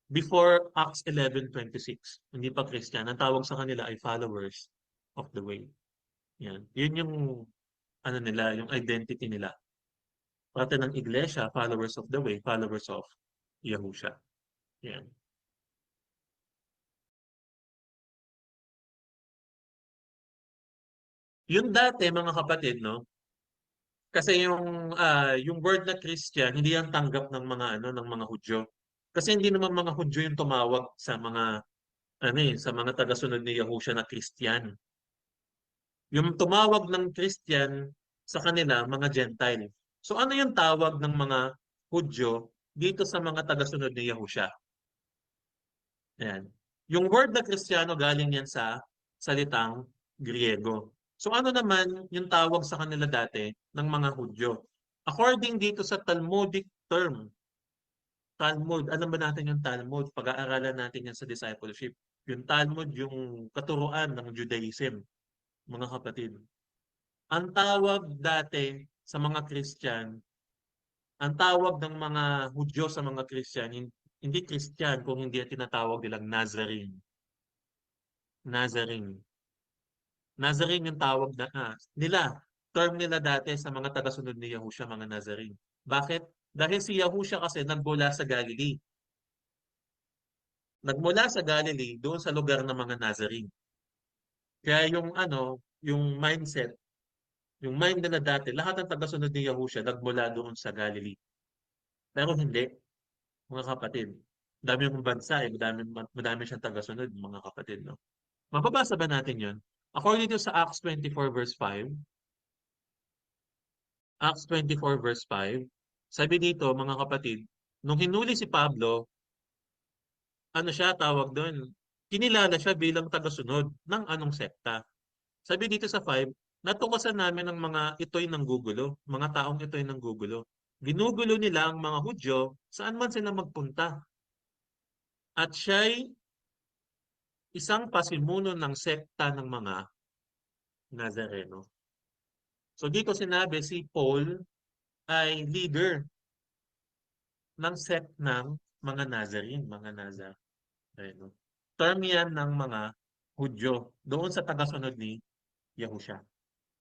before Acts 11:26, hindi pa Christian. Ang tawag sa kanila ay followers of the way. Yan. Yun yung, yung identity nila pati ng iglesia, followers of the way, followers of Yahusha. Yan. Yung dati, mga kapatid, no? Kasi yung word na Christian, hindi yan tanggap ng mga ng mga Hudyo. Kasi hindi naman mga Hudyo yung tumawag sa mga sa mga tagasunod ni Yahusha na Christian. Yung tumawag ng Christian sa kanila, mga Gentile. So ano yung tawag ng mga Hudyo dito sa mga tagasunod ni Yahusha? Ayan. Yung word na Kristiyano galing yan sa salitang Griego. So ano naman yung tawag sa kanila dati ng mga Hudyo? According dito sa Talmudic term, Talmud, alam ba natin yung Talmud? Pag-aaralan natin yan sa discipleship. Yung Talmud, yung katuruan ng Judaism, mga kapatid. Ang tawag dati sa mga Christian, ang tawag ng mga Hudyo sa mga Christian, hindi Christian kung hindi tinatawag nilang Nazarene. Nazarene. Nazarene yung tawag nila. Term nila dati sa mga tagasunod ni Yahusha, mga Nazarene. Bakit? Dahil si Yahusha kasi nagmula sa Galilee. Nagmula sa Galilee doon sa lugar ng mga Nazarene. Kaya yung mindset, yung mind nila dati, lahat ng tagasunod ni Yahusha nagmula doon sa Galilee. Pero hindi, mga kapatid. Dami yung bansa, madami siyang tagasunod, mga kapatid, no? Mababasa ba natin yun? According to sa Acts 24 verse 5, Acts 24 verse 5, sabi dito, mga kapatid, nung hinuli si Pablo, ano siya tawag doon? Kinilala siya bilang tagasunod ng anong sekta. Sabi dito sa 5, natuklasan namin ng mga ito'y nanggugulo, mga taong ito'y nanggugulo. Ginugulo nila ang mga Hudyo saan man sila magpunta. At siya'y isang pasimuno ng sekta ng mga Nazareno. So dito sinabi si Paul ay leader ng sect ng mga Nazarene, mga Nazareno. Term yan ng mga Hudyo doon sa tagasunod ni Yahusha,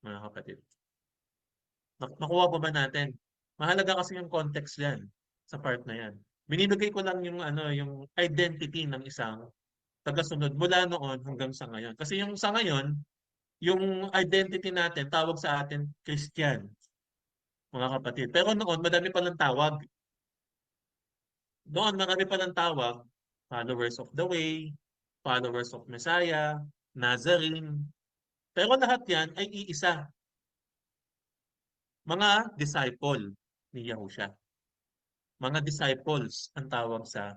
mga kapatid. Nakuha po ba natin? Mahalaga kasi yung context yan sa part na yan. Binibigay ko lang yung yung identity ng isang tagasunod mula noon hanggang sa ngayon. Kasi yung sa ngayon, yung identity natin tawag sa atin Christian, mga kapatid. Pero noon madami pa lang tawag. Noon marami pa lang tawag, followers of the way, followers of Messiah, Nazarene. Pero lahat yan ay iisa, mga disciple ni Yahusha. Mga disciples ang tawag sa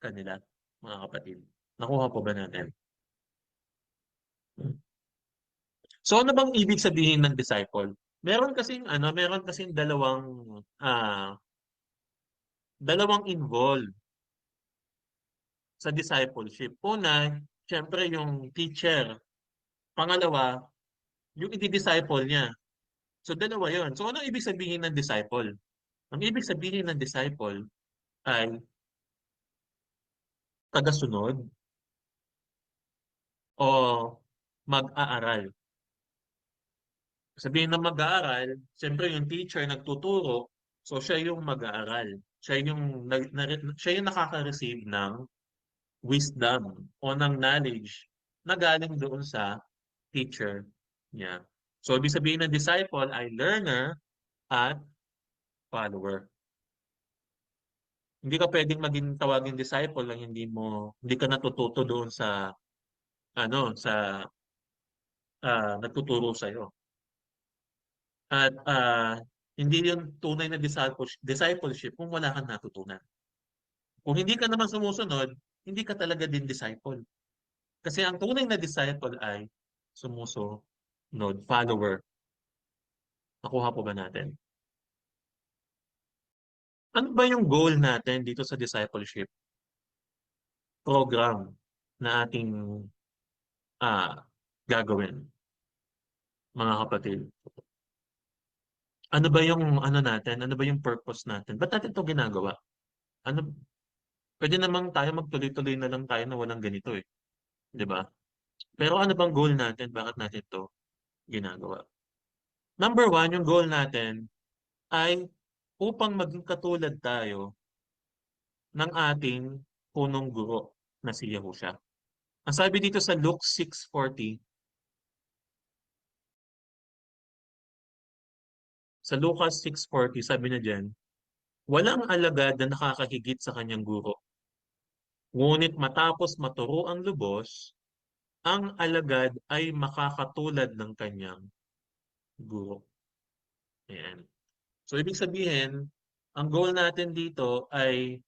kanila, mga kapatid. Nakuha po ba natin? So ano bang ibig sabihin ng disciple? Meron kasing dalawang involved sa discipleship. Una, syempre yung teacher. Pangalawa, yung i-disciple niya. So dalawa 'yon. So ano ibig sabihin ng disciple? Ang ibig sabihin ng disciple ay tagasunod o mag-aaral. Sabihin ng mag-aaral, siyempre yung teacher nagtuturo, so siya yung mag-aaral. Siya yung nakaka-receive ng wisdom o ng knowledge na galing doon sa teacher niya. So ibig sabihin ng disciple ay learner at follower. Hindi ka pwedeng maging tawaging disciple lang hindi ka natututo doon sa sa nagtuturo sa iyo. At hindi yung tunay na discipleship kung wala kang natutunan. Kung hindi ka naman sumusunod, hindi ka talaga din disciple. Kasi ang tunay na disciple ay sumusunod, follower. Nakuha po ba natin? Ano ba yung goal natin dito sa discipleship program na ating ah, gagawin, mga kapatid? Ano ba yung natin? Ano ba yung purpose natin? Ba't natin 'to ginagawa? Ano, pwede namang tayo magtuloy-tuloy na lang tayo na walang ganito eh, 'di ba? Pero ano bang goal natin? Bakit natin 'to ginagawa? Number one, yung goal natin ay upang maging katulad tayo ng ating punong guro na si Yahusha. Ang sabi dito sa Luke 6:40, sa Lucas 6:40, sabi na diyan, walang alagad na nakakahigit sa kanyang guro. Ngunit matapos maturo ang lubos, ang alagad ay makakatulad ng kanyang guro. Ayan. So, ibig sabihin, ang goal natin dito ay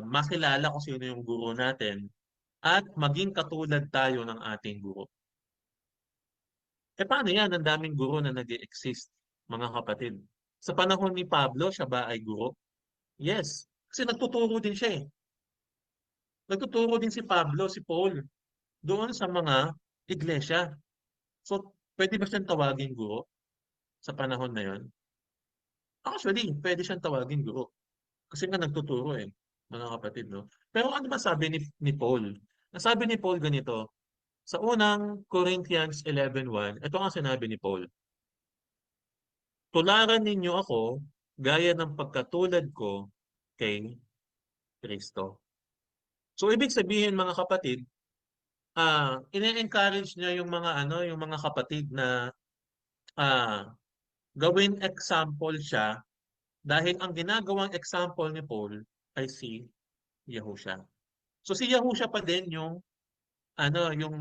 makilala kung sino yung guro natin at maging katulad tayo ng ating guro. Paano yan? Ang daming guro na nag-exist, mga kapatid. Sa panahon ni Pablo, siya ba ay guro? Yes. Kasi nagtuturo din siya eh. Nagtuturo din si Pablo, si Paul, doon sa mga iglesia. So, pwede ba siyang tawagin guro sa panahon na yon? Actually, pwede siyang tawagin guro. Kasi nga nagtuturo eh, mga kapatid, no? Pero ano ba sabi ni Paul? Nasabi ni Paul ganito, sa unang Corinthians 11:1, ito ang sinabi ni Paul, tularan ninyo ako gaya ng pagkatulad ko kay Kristo. So ibig sabihin mga kapatid, ine-encourage niya yung mga yung mga kapatid na ah, gawin example siya dahil ang ginagawang example ni Paul ay si Yahusha. So si Yahusha pa din yung yung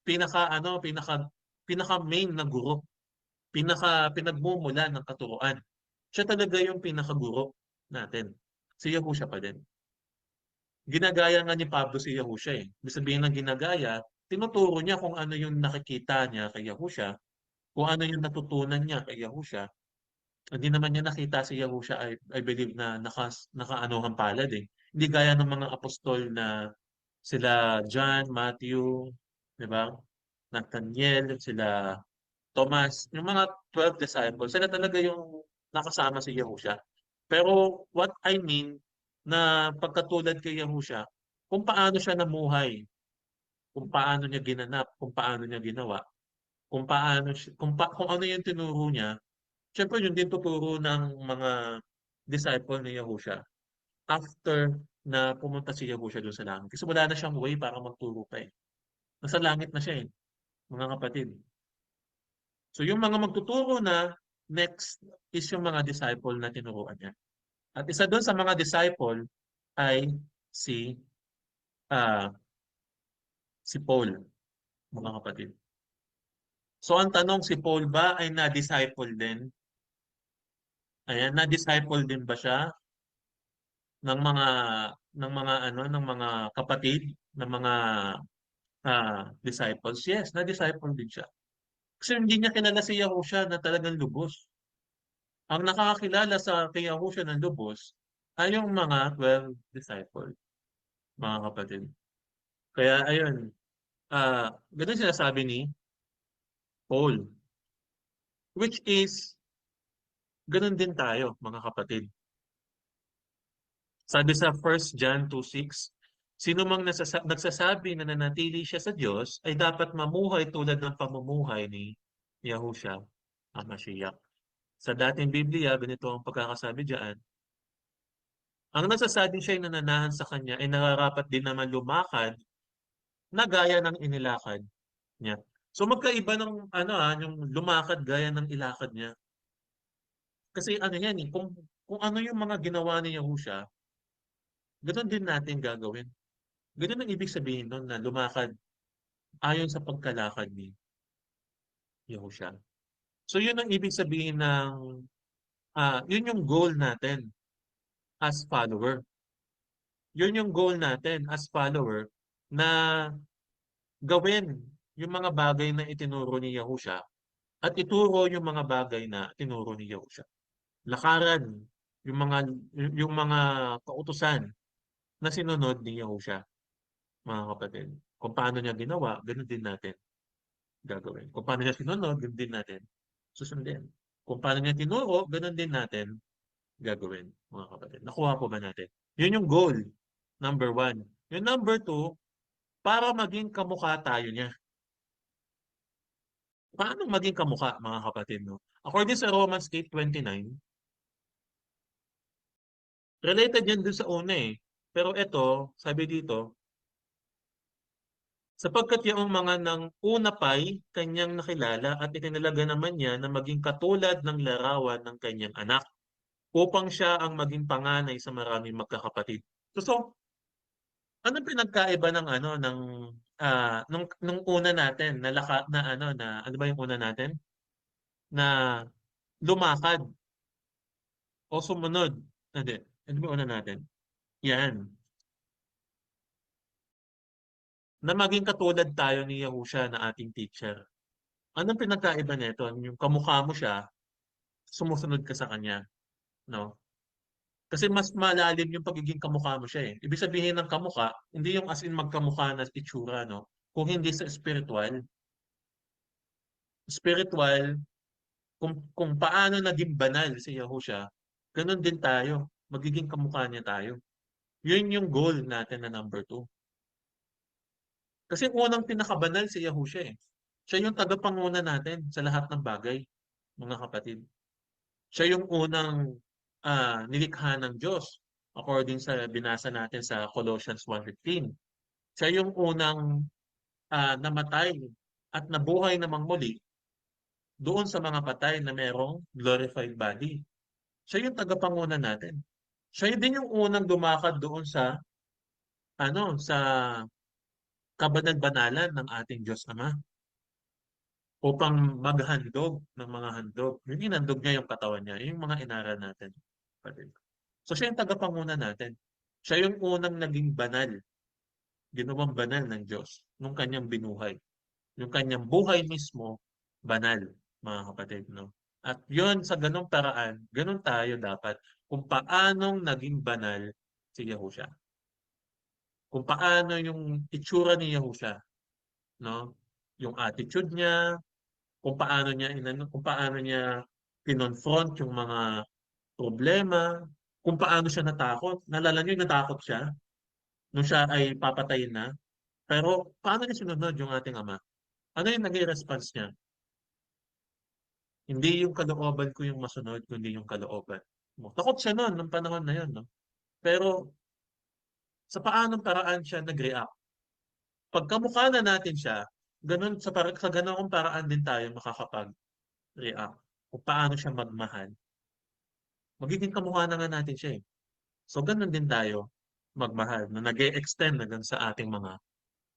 pinaka main na guro, pinagmumula ng katuruan. Siya talaga yung pinakaguro natin. Si Yahusha pa din. Ginagaya nga ni Pablo si Yahusha eh. Ibig sabihin ng ginagaya, tinuturo niya kung ano yung nakikita niya kay Yahusha, kung ano yung natutunan niya kay Yahusha. Hindi naman niya nakita si Yahusha, I believe na nakaanuhang palad eh. Hindi gaya ng mga apostol na sila John, Matthew, di ba? Nathaniel, sila Thomas, yung mga 12 disciples, sila talaga yung nakasama si Yahusha. Pero what I mean na pagkatulad kay Yahusha, kung paano siya namuhay, kung paano niya ginanap, kung paano niya ginawa, kung ano yung tinuro niya, syempre yun din tuturo ng mga disciple ni Yahusha after na pumunta si Yahusha doon sa langit. Kasi wala na siyang way para magturo pa eh. Nasa langit na siya eh, mga kapatid. So yung mga magtuturo na, next is yung mga disciple na tinuruan niya. At isa doon sa mga disciple ay si ah, si Paul, mga kapatid. So ang tanong, si Paul ba ay na-disciple din? Ayan, na-disciple din ba siya ng mga ng mga kapatid, ng mga disciples? Yes, na-disciple din siya. Kasi hindi niya kilala si Yahusha na talagang lubos. Ang nakakakilala sa kay Yahusha ng lubos ay yung mga 12 disciple, mga kapatid. Kaya ayun, ganun sinasabi ni Paul, which is ganun din tayo, mga kapatid. Sabi sa 1 John 2:6, sino mang nagsasabi na nanatili siya sa Diyos ay dapat mamuhay tulad ng pamumuhay ni Yahusha ang Mashiach. Sa dating Biblia, ganito ang pagkakasabi diyan, ang nagsasabing siya'y nananahan sa kanya ay nararapat din naman lumakad na gaya ng inilakad niya. So magkaiba ng yung lumakad gaya ng ilakad niya. Kasi ano yan eh, kung ano yung mga ginawa ni Yahusha, ganoon din natin gagawin. Ganun ang ibig sabihin nun na lumakad ayon sa pagkalakad ni Yahusha. So yun ang ibig sabihin ng, yun yung goal natin as follower. Yun yung goal natin as follower na gawin yung mga bagay na itinuro ni Yahusha at ituro yung mga bagay na tinuro ni Yahusha. Lakaran yung mga yung mga kautusan na sinunod ni Yahusha, mga kapatid. Kung paano niya ginawa, ganoon din natin gagawin. Kung paano niya sinunod, ganoon din natin susundin. Kung paano niya tinuro, ganoon din natin gagawin, mga kapatid. Nakuha po ba natin? Yun yung goal, number one. Yung number two, para maging kamukha tayo niya. Paano maging kamukha, mga kapatid, no? According sa Romans 8:29, Related yan dun sa una eh. Pero ito, sabi dito, sapagkat yung mga nang una pa'y kanyang nakilala at itinalaga naman niya na maging katulad ng larawan ng kanyang anak upang siya ang maging panganay sa maraming magkakapatid. So, anong pinagkaiba ng ano ng nung una natin na na ano na ano ba yung una natin na lumakad o sumunod? Hindi. Ano ba yung una natin? Yan. Na maging katulad tayo ni Yahusha na ating teacher. Anong pinagkaiba nito? Yung kamukha mo siya, sumusunod ka sa kanya, no? Kasi mas malalim yung pagiging kamukha mo siya eh. Ibig sabihin ng kamukha, hindi yung as in magkamukha na itsura, no? Kung hindi sa spiritual. Spiritual, kung paano naging banal si Yahusha, ganun din tayo. Magiging kamukha niya tayo. Yun yung goal natin na number 2. Kasi unang pinakabanal si Yahusha eh. Siya yung tagapanguna natin sa lahat ng bagay, mga kapatid. Siya yung unang nilikha ng Diyos according sa binasa natin sa Colossians 1:15. Siya yung unang namatay at nabuhay namang muli doon sa mga patay na merong glorified body. Siya yung tagapanguna natin. Siya din yung unang dumakad doon sa sa kabanal-banalan ng ating Diyos Ama upang maghandog ng mga handog. Yung inandog niya yung katawan niya, yung mga inaral natin. So siya yung tagapanguna natin. Siya yung unang naging banal, ginawang banal ng Diyos nung kanyang binuhay. Yung kanyang buhay mismo, banal, mga kapatid. No? At yon sa ganong paraan, ganon tayo dapat kung paanong naging banal si Yahusha. Kung paano yung itsura ni Yahusha, no? Yung attitude niya, kung paano niya kinonfront yung mga problema, kung paano siya natakot. Nalala niyo, natakot siya nung siya ay papatayin na. Pero paano niya sinunod yung ating ama? Ano yung naging response niya? Hindi yung kalooban ko yung masunod, kundi yung kalooban mo. Takot siya noon, nung panahon na yun, no? Pero sa paanong paraan siya nag-react? Pagkamukha na natin siya, ganun, sa ganung paraan din tayo makakapag-react. Kung paano siya magmahal. Magiging kamukha na nga natin siya eh. So ganun din tayo magmahal na nag-e-extend hanggang sa ating mga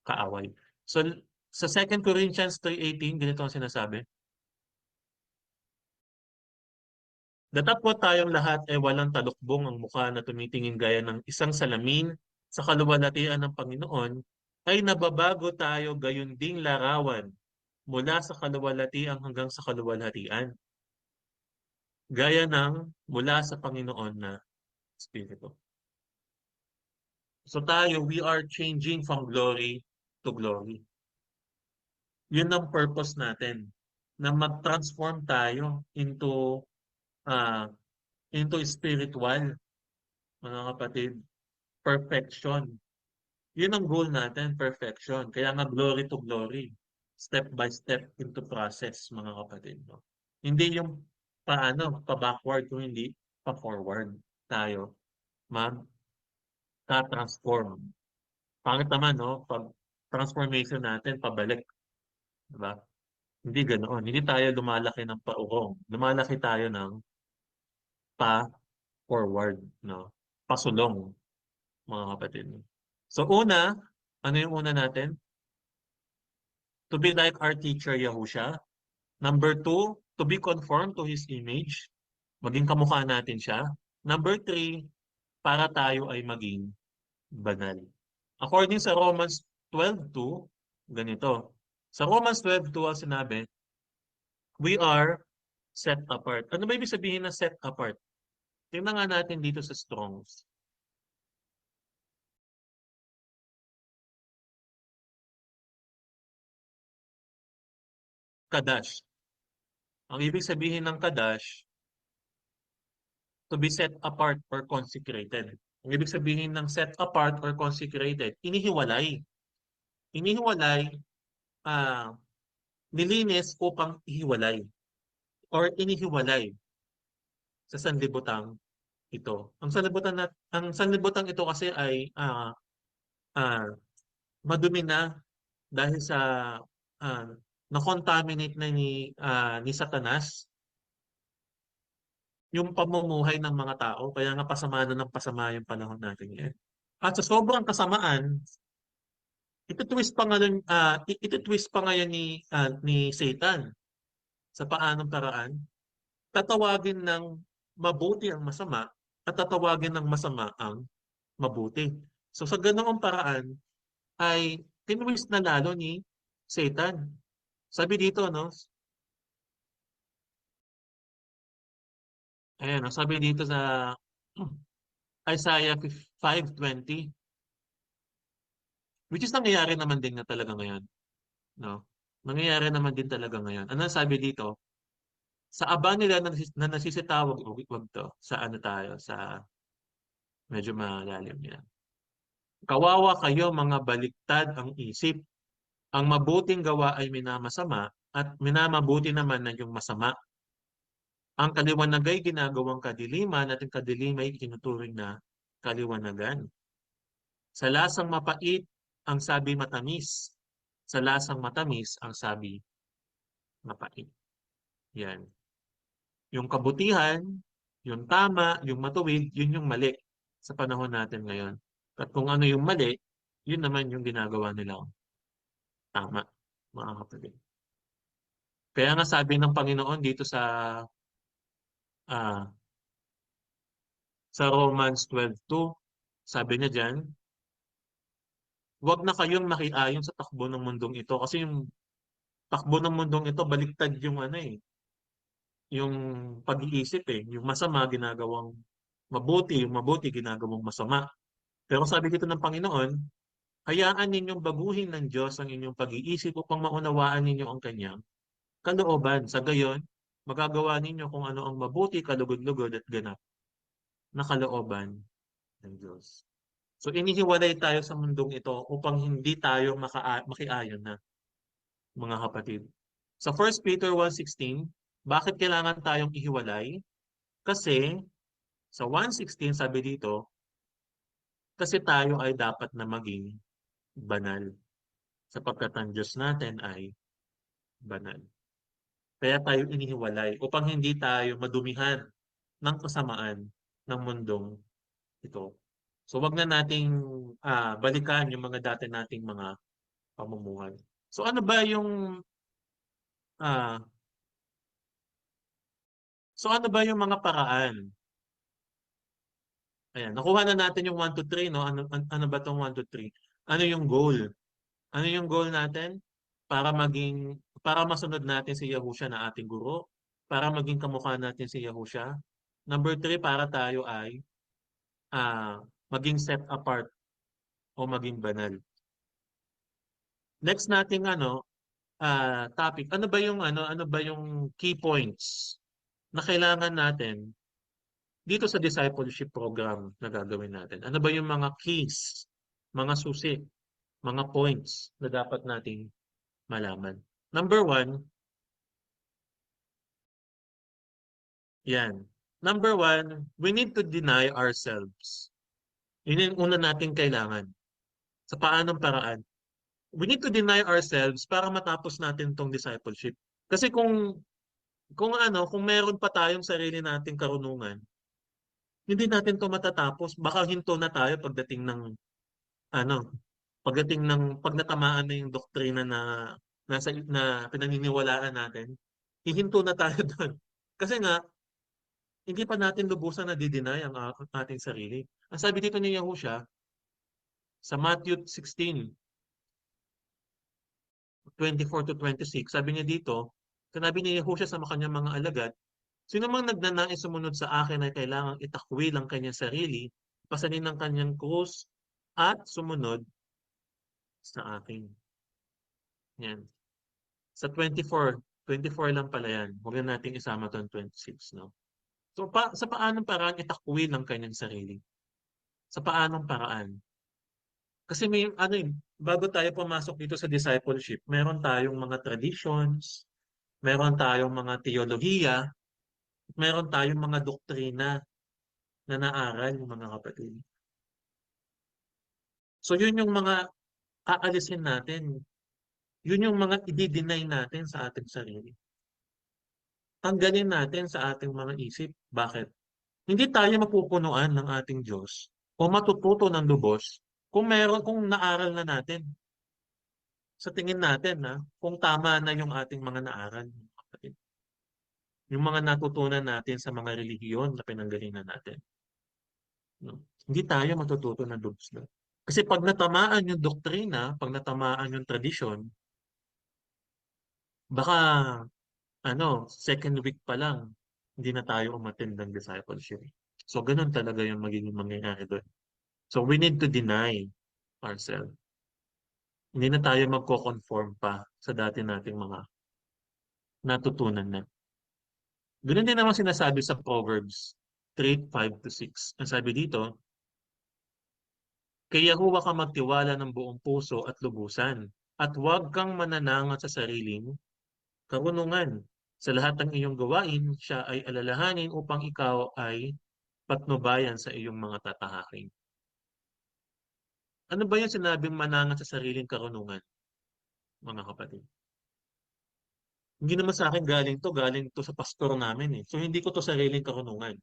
kaaway. So sa 2 Corinthians 3:18, ganito ang sinasabi. Datapwat tayong lahat ay walang talukbong ang mukha na tumitingin gaya ng isang salamin sa kaluwalhatian ng Panginoon, ay nababago tayo gayon ding larawan mula sa kaluwalhatian hanggang sa kaluwalhatian, gaya ng mula sa Panginoon na Espiritu. So tayo, we are changing from glory to glory. Yun ang purpose natin, na mag-transform tayo uh, into spiritual, mga kapatid, perfection. Yun ang goal natin, perfection. Kaya nga glory to glory, step by step into process, mga kapatid. No? Hindi yung pa-backward, kung hindi pa-forward tayo mag-transform. Pangit naman, no? Pag transformation natin, pabalik. Diba? Hindi ganoon. Hindi tayo lumalaki ng paurong. Lumalaki tayo ng pa-forward, no? Pasulong, mga kapatid. So una, ano yung una natin? To be like our teacher Yahusha. Number 2, to be conformed to His image. Maging kamukha natin siya. Number 3, para tayo ay maging banal. According sa Romans 12:2, ganito. Sa Romans 12:2 ang sinabi, we are set apart. Ano ba ibig sabihin ng set apart? Tingnan nga natin dito sa Strongs. Kadash. Ang ibig sabihin ng Kadash, to be set apart or consecrated. Ang ibig sabihin ng set apart or consecrated, inihiwalay. Inihiwalay, ah, nilinis upang ihiwalay or inihiwalay sa sanlibutan ito. Ang sanlibutan ito kasi ay ah, madumi na dahil sa ah, na-contaminate na ni Satanas yung pamumuhay ng mga tao. Kaya nga pasama na ng pasama yung panahon natin ngayon. At sa sobrang kasamaan, ito-twist pa ngayon ni Satan sa paanong paraan. Tatawagin ng mabuti ang masama at tatawagin ng masama ang mabuti. So sa ganoong paraan ay tinwist na lalo ni Satan. Sabi dito, no? Ayan, no? Sabi dito sa Isaiah 5:20, which is nangyayari naman din na talaga ngayon, no? Nangyayari naman din talaga ngayon. Ano sabi dito? Sa aba nila na nasisitawag, wag to, sa ano tayo, sa medyo malalim yan. Kawawa kayo mga baliktad ang isip. Ang mabuting gawa ay minamasama at minamabuti naman na yung masama. Ang kaliwanag ay ginagawang kadiliman at ang kadilim ay itinuturing na kaliwanagan. Sa lasang mapait, ang sabi matamis. Sa lasang matamis, ang sabi mapait. Yan. Yung kabutihan, yung tama, yung matuwid, yun yung mali sa panahon natin ngayon. At kung ano yung mali, yun naman yung ginagawa nilang tama, mga kapatid. Kaya nga sabi ng Panginoon dito ah, sa Romans 12:2, sabi niya diyan, huwag na kayong makiayon sa takbo ng mundong ito kasi yung takbo ng mundong ito baliktad yung ano yung pag-iisip yung masama ginagawang mabuti, yung mabuti ginagawang masama. Pero sabi dito ng Panginoon, hayaan ninyong baguhin ng Diyos ang inyong pag-iisip upang maunawaan ninyo ang kanyang kalooban. Sa gayon, magagawa ninyo kung ano ang mabuti, kalugod-lugod at ganap na kalooban ng Diyos. So inihiwalay tayo sa mundong ito upang hindi tayo makiayon na, mga kapatid. Sa 1 Peter 1:16, bakit kailangan tayong ihiwalay? Kasi sa 1:16 sabi dito, kasi tayo ay dapat na maging banal sapagkat ang Diyos natin ay banal. Kaya tayo inihiwalay upang hindi tayo madumihan ng kasamaan ng mundong ito. So wag na nating balikan yung mga dati nating mga pamumuhay. So ah ano ba yung mga paraan? Ayan, nakuha na natin yung 1 to 3, no? Ano ba tong 1 to 3? Ano yung goal? Ano yung goal natin? Para masunod natin si Yahushua na ating guro, para maging kamukha natin si Yahushua. Number 3, para tayo ay maging set apart o maging banal. Next nating topic, ano ba yung key points na kailangan natin dito sa discipleship program na gagawin natin? Ano ba yung mga keys, mga susi, mga points na dapat nating malaman? Number 1, yan. Number 1, we need to deny ourselves. Yun yung una nating kailangan. Sa paanong paraan? We need to deny ourselves para matapos natin tong discipleship. Kasi kung meron pa tayong sarili nating karunungan, hindi natin to matatapos. Baka hinto na tayo ano, pag natamaan na yung doktrina na pinaniniwalaan natin, hihinto na tayo doon. Kasi nga, hindi pa natin lubusan na dideny ang ating sarili. Ang sabi dito ni Yahushua, sa Matthew 16:24 to 26, sabi niya dito, sinabi ni Yahushua sa kanyang mga alagad, sino mang nagnanais sumunod sa akin ay kailangang itakwil ang kanyang sarili, pasanin ng kanyang krus, at sumunod sa akin. Yan. Sa 24 lang pala yan. Huwag na nating isama to 26, no? So, sa paanong paraan itakwil ang kanyang sarili? Sa paanong paraan? Kasi bago tayo pumasok dito sa discipleship, meron tayong mga traditions, meron tayong mga teolohiya, meron tayong mga doktrina na naaral, mga kapatid. So yun yung mga aalisin natin. Yun yung mga i-deny natin sa ating sarili. Tanggalin natin sa ating mga isip. Bakit? Hindi tayo mapupunuan ng ating Diyos o matututo ng lubos kung naaral na natin. Sa tingin natin, kung tama na yung ating mga naaral. Yung mga natutunan natin sa mga relihiyon na pinanggalingan natin. No? Hindi tayo matututo ng lubos na. Kasi pag natamaan yung doktrina, pag natamaan yung tradisyon, baka second week pa lang, hindi na tayo umattend ng discipleship. So, ganun talaga yung magiging mangyayari doon. So, we need to deny ourselves. Hindi na tayo magko-conform pa sa dati nating mga natutunan na. Ganun din naman sinasabi sa Proverbs 3:5-6. Ang sabi dito, kay Yahuwa ka magtiwala ng buong puso at lubusan, at huwag kang mananangat sa sariling karunungan. Sa lahat ng iyong gawain, siya ay alalahanin upang ikaw ay patnubayan sa iyong mga tatahaking. Ano ba yung sinabing manangat sa sariling karunungan, mga kapatid? Hindi naman sa akin galing to sa pastor namin eh. So hindi ko to sariling karunungan.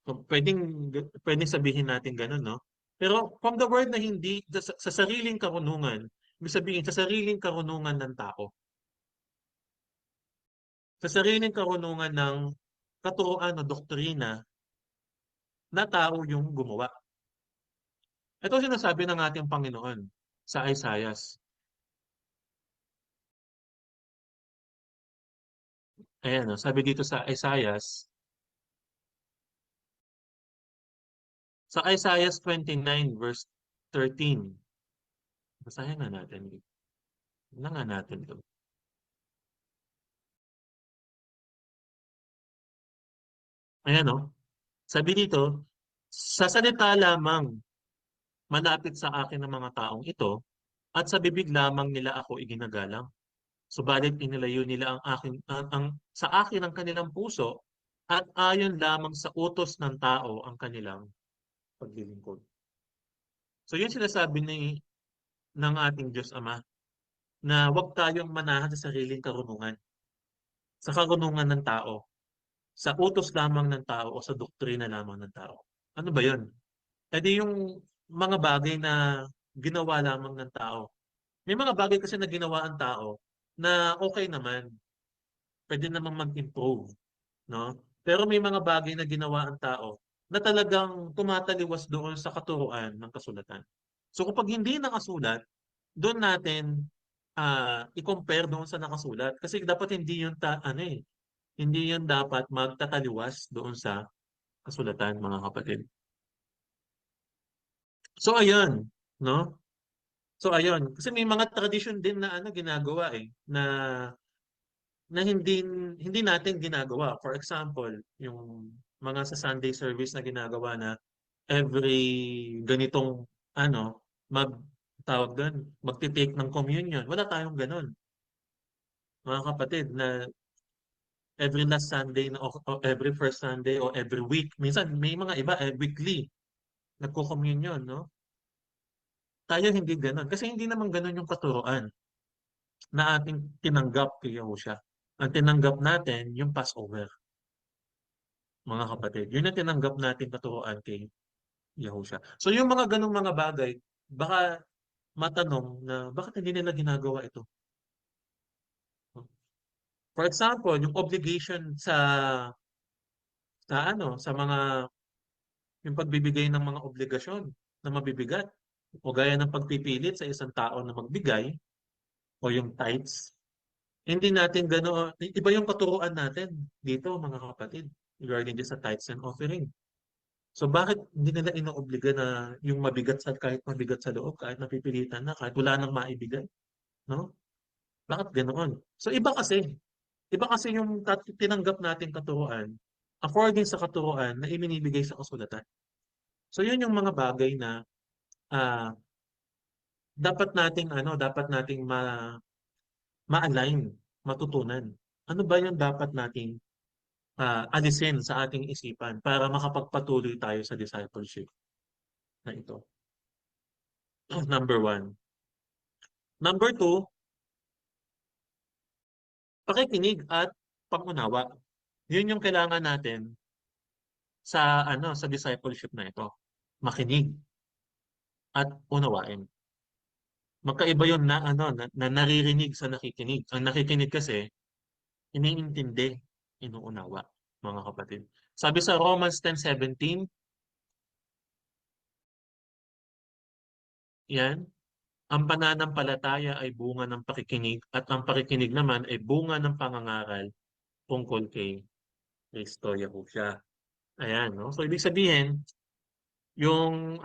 So, pwedeng sabihin natin ganun, no? Pero from the word na hindi, sa sariling karunungan, ibig sabihin sa sariling karunungan ng tao, sa sariling karunungan ng katuruan o doktrina na tao yung gumawa. Ito sinasabi ng ating Panginoon sa Isaiah. Ayan, no? Sabi dito sa Isaiah, sa Isaiah 29 verse 13. Basahin na natin. Tingnan nga natin ito. Ayan, no? Sabi dito, sa salita lamang malapit sa akin ng mga taong ito, at sa bibig lamang nila ako iginagalang. Subalit inilayo nila sa akin ang kanilang puso, at ayon lamang sa utos ng tao ang kanilang paglilingkod. So yun sinasabi ng ating Diyos Ama, na huwag tayong manahan sa sariling karunungan, sa karunungan ng tao, sa utos lamang ng tao o sa doktrina lamang ng tao. Ano ba yun? E di yung mga bagay na ginawa lamang ng tao. May mga bagay kasi na ginawa ang tao na okay naman, pwede namang mag-improve, no? Pero may mga bagay na ginawa ang tao na talagang tumataliwas doon sa katuruan ng kasulatan. So kapag hindi nakasulat, doon natin i-compare doon sa nakasulat kasi dapat hindi yun hindi yun dapat magtataliwas doon sa kasulatan, mga kapatid. So ayun, no? So ayun, kasi may mga tradition din na ginagawa na hindi hindi natin ginagawa. For example, yung mga sa Sunday service na ginagawa na every ganitong mag tawag doon, magti-take ng communion. Wala tayong ganun, mga kapatid, na every last Sunday o every first Sunday o every week. Minsan may mga iba weekly nagko-communion, no? Tayo hindi ganun. Kasi hindi naman ganun yung katuruan na ating tinanggap kay Yahushua. Ang tinanggap natin yung Passover, mga kapatid. Yun ang tinanggap natin katuruan kay Yahushua. So yung mga ganung mga bagay, baka matanong na bakit hindi nila ginagawa ito? For example, yung obligation sa mga yung pagbibigay ng mga obligasyon na mabibigat o gaya ng pagpipilit sa isang tao na magbigay o yung tithes. Hindi natin ganoon, iba yung katuruan natin dito, mga kapatid, regarding sa tithes and offering. So bakit hindi nila inoobliga na yung kahit mabigat sa loob, kahit napipilitan na, kahit wala nang maibigay, no? Bakit ganoon? So iba kasi yung tinanggap nating katuruan according sa katuruan na ibinibigay sa kasulatan. So yun yung mga bagay na ah, dapat nating ma-align, matutunan. Ano ba yung dapat nating alisin sa ating isipan para makapagpatuloy tayo sa discipleship na ito. Number one. Number two, pakikinig at pangunawa. Yun yung kailangan natin sa discipleship na ito. Makinig at unawain. Magkaiba yun na naririnig sa nakikinig. Ang nakikinig kasi iniintindi, inuunawa, mga kapatid. Sabi sa Romans 10:17, yan, ang pananampalataya ay bunga ng pakikinig at ang pakikinig naman ay bunga ng pangangaral tungkol kay Kristo Yahushua. Ayan, no? So, ibig sabihin, yung,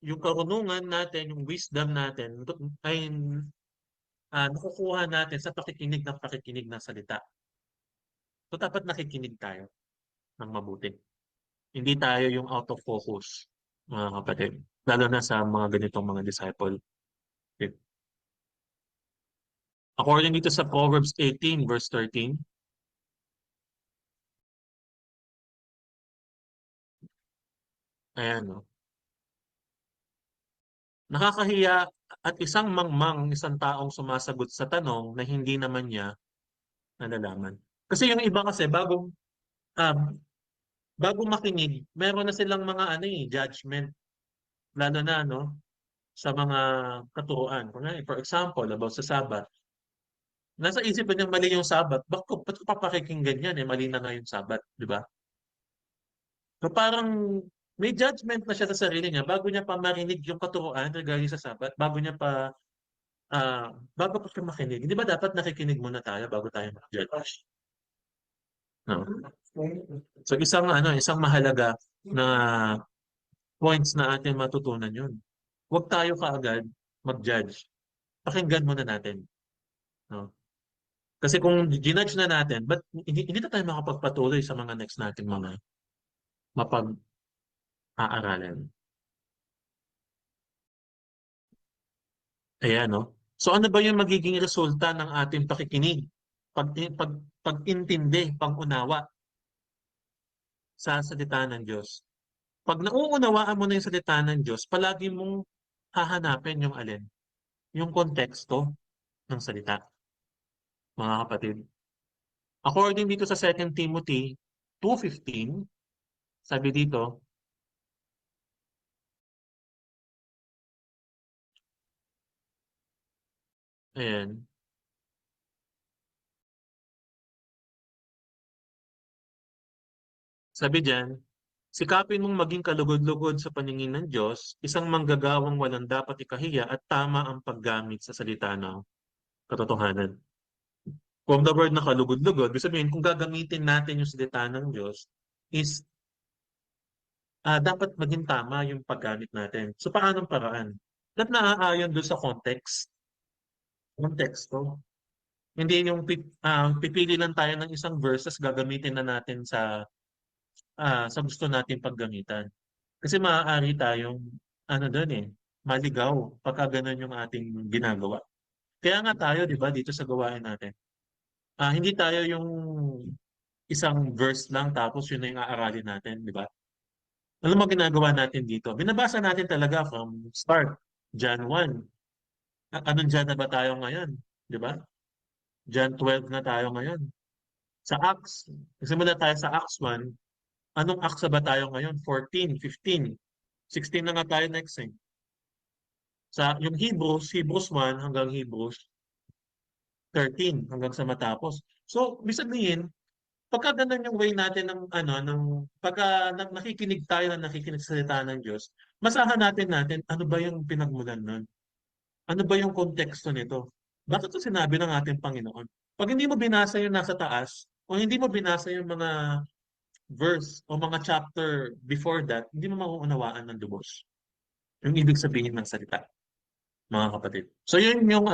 yung karunungan natin, yung wisdom natin, ay nakukuha natin sa pakikinig ng salita. So, dapat nakikinig tayo ng mabuti. Hindi tayo yung out of focus, mga kapatid. Lalo na sa mga ganitong mga disciple. According dito sa Proverbs 18 verse 13, ayan, no? Nakakahiya at isang mangmang isang taong sumasagot sa tanong na hindi naman niya nalalaman. Kasi yung iba kasi um, bago makinig, meron na silang mga judgment, lalo na sa mga katuruan. For example, about sa Sabat. Nasa isip ba niyang mali yung Sabat? Ba't ko papakikinggan yan? Mali na nga yung Sabat, di ba? So parang may judgment na siya sa sarili niya bago niya pa marinig yung katuruan regarding sa Sabat, bago pa siya makinig. Hindi ba dapat nakikinig muna tayo bago tayo mag-judge? No? So isang mahalaga na points na atin matutunan yun. Huwag tayo kaagad mag-judge. Pakinggan muna natin. No? Kasi kung ginudge na natin, but hindi na tayo makapagpatuloy sa mga next nating mga mapag-aaralan. Ayan, no? So ano ba yung magiging resulta ng ating pakikinig? Pag-intindi, pag-unawa sa salita ng Diyos. Pag nauunawaan mo na yung salita ng Diyos, palagi mong hahanapin yung alin? Yung konteksto ng salita, mga kapatid. According dito sa 2 Timothy 2:15, sabi dito, ayan, sabi diyan, sikapin mong maging kalugod-lugod sa paningin ng Diyos, isang manggagawang walang dapat ikahiya at tama ang paggamit sa salita ng katotohanan. Kung the word na kalugod-lugod, ibig sabihin, kung gagamitin natin yung salita ng Diyos, is dapat maging tama yung paggamit natin. So, paanong paraan? Dapat naaayon doon sa konteksto. Hindi yung pipili lang tayo ng isang verses gagamitin na natin sa gusto natin paggamitan. Kasi maaari tayong doon maligaw pagka ganun yung ating ginagawa. Kaya nga tayo, di ba, dito sa gawain natin. Hindi tayo yung isang verse lang tapos yun na yung aaralin natin, di ba? Ano mga ginagawa natin dito? Binabasa natin talaga from start, John 1. Anong John na ba tayo ngayon? Di ba? John 12 na tayo ngayon. Sa Acts, nagsimula tayo sa Acts 1. Anong Acts na ba tayo ngayon? 14, 15, 16 na nga tayo next eh. Sa yung Hebrews 1 hanggang Hebrews 13 hanggang sa matapos. So, ibig sabihin, pagka ganun yung way natin pagka nakikinig tayo na nakikinig sa salita ng Diyos, masahan natin ano ba yung pinagmulan nun? Ano ba yung konteksto nito? Bakit ito sinabi ng ating Panginoon? Pag hindi mo binasa yung nasa taas, o hindi mo binasa yung mga verse o mga chapter before that, hindi mo mauunawaan ng lubos yung ibig sabihin ng salita, mga kapatid. So yun yung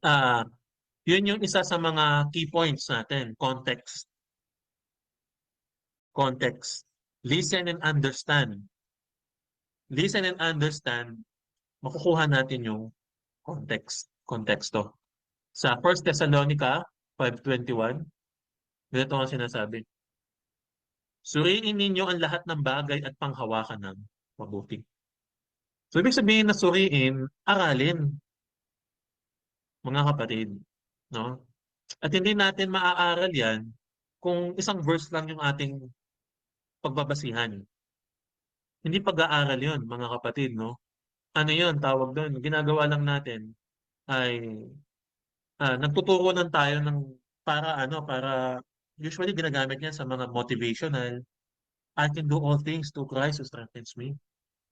ah yun yung isa sa mga key points natin, context. Context. Listen and understand. Listen and understand, makukuha natin yung konteksto. Sa 1 Thessalonica 5:21, Ganito ang sinasabi. Suriin ninyo ang lahat ng bagay at panghawakan ng mabuti. So, ibig sabihin na suriin, aralin, mga kapatid. No? At hindi natin maaaral yan kung isang verse lang yung ating pagbabasihan. Hindi pag-aaral yun, mga kapatid, no? Ano yun, tawag doon, ginagawa lang natin ay nagtuturo lang tayo ng para usually ginagamit niya sa mga motivational. I can do all things through Christ who strengthens me.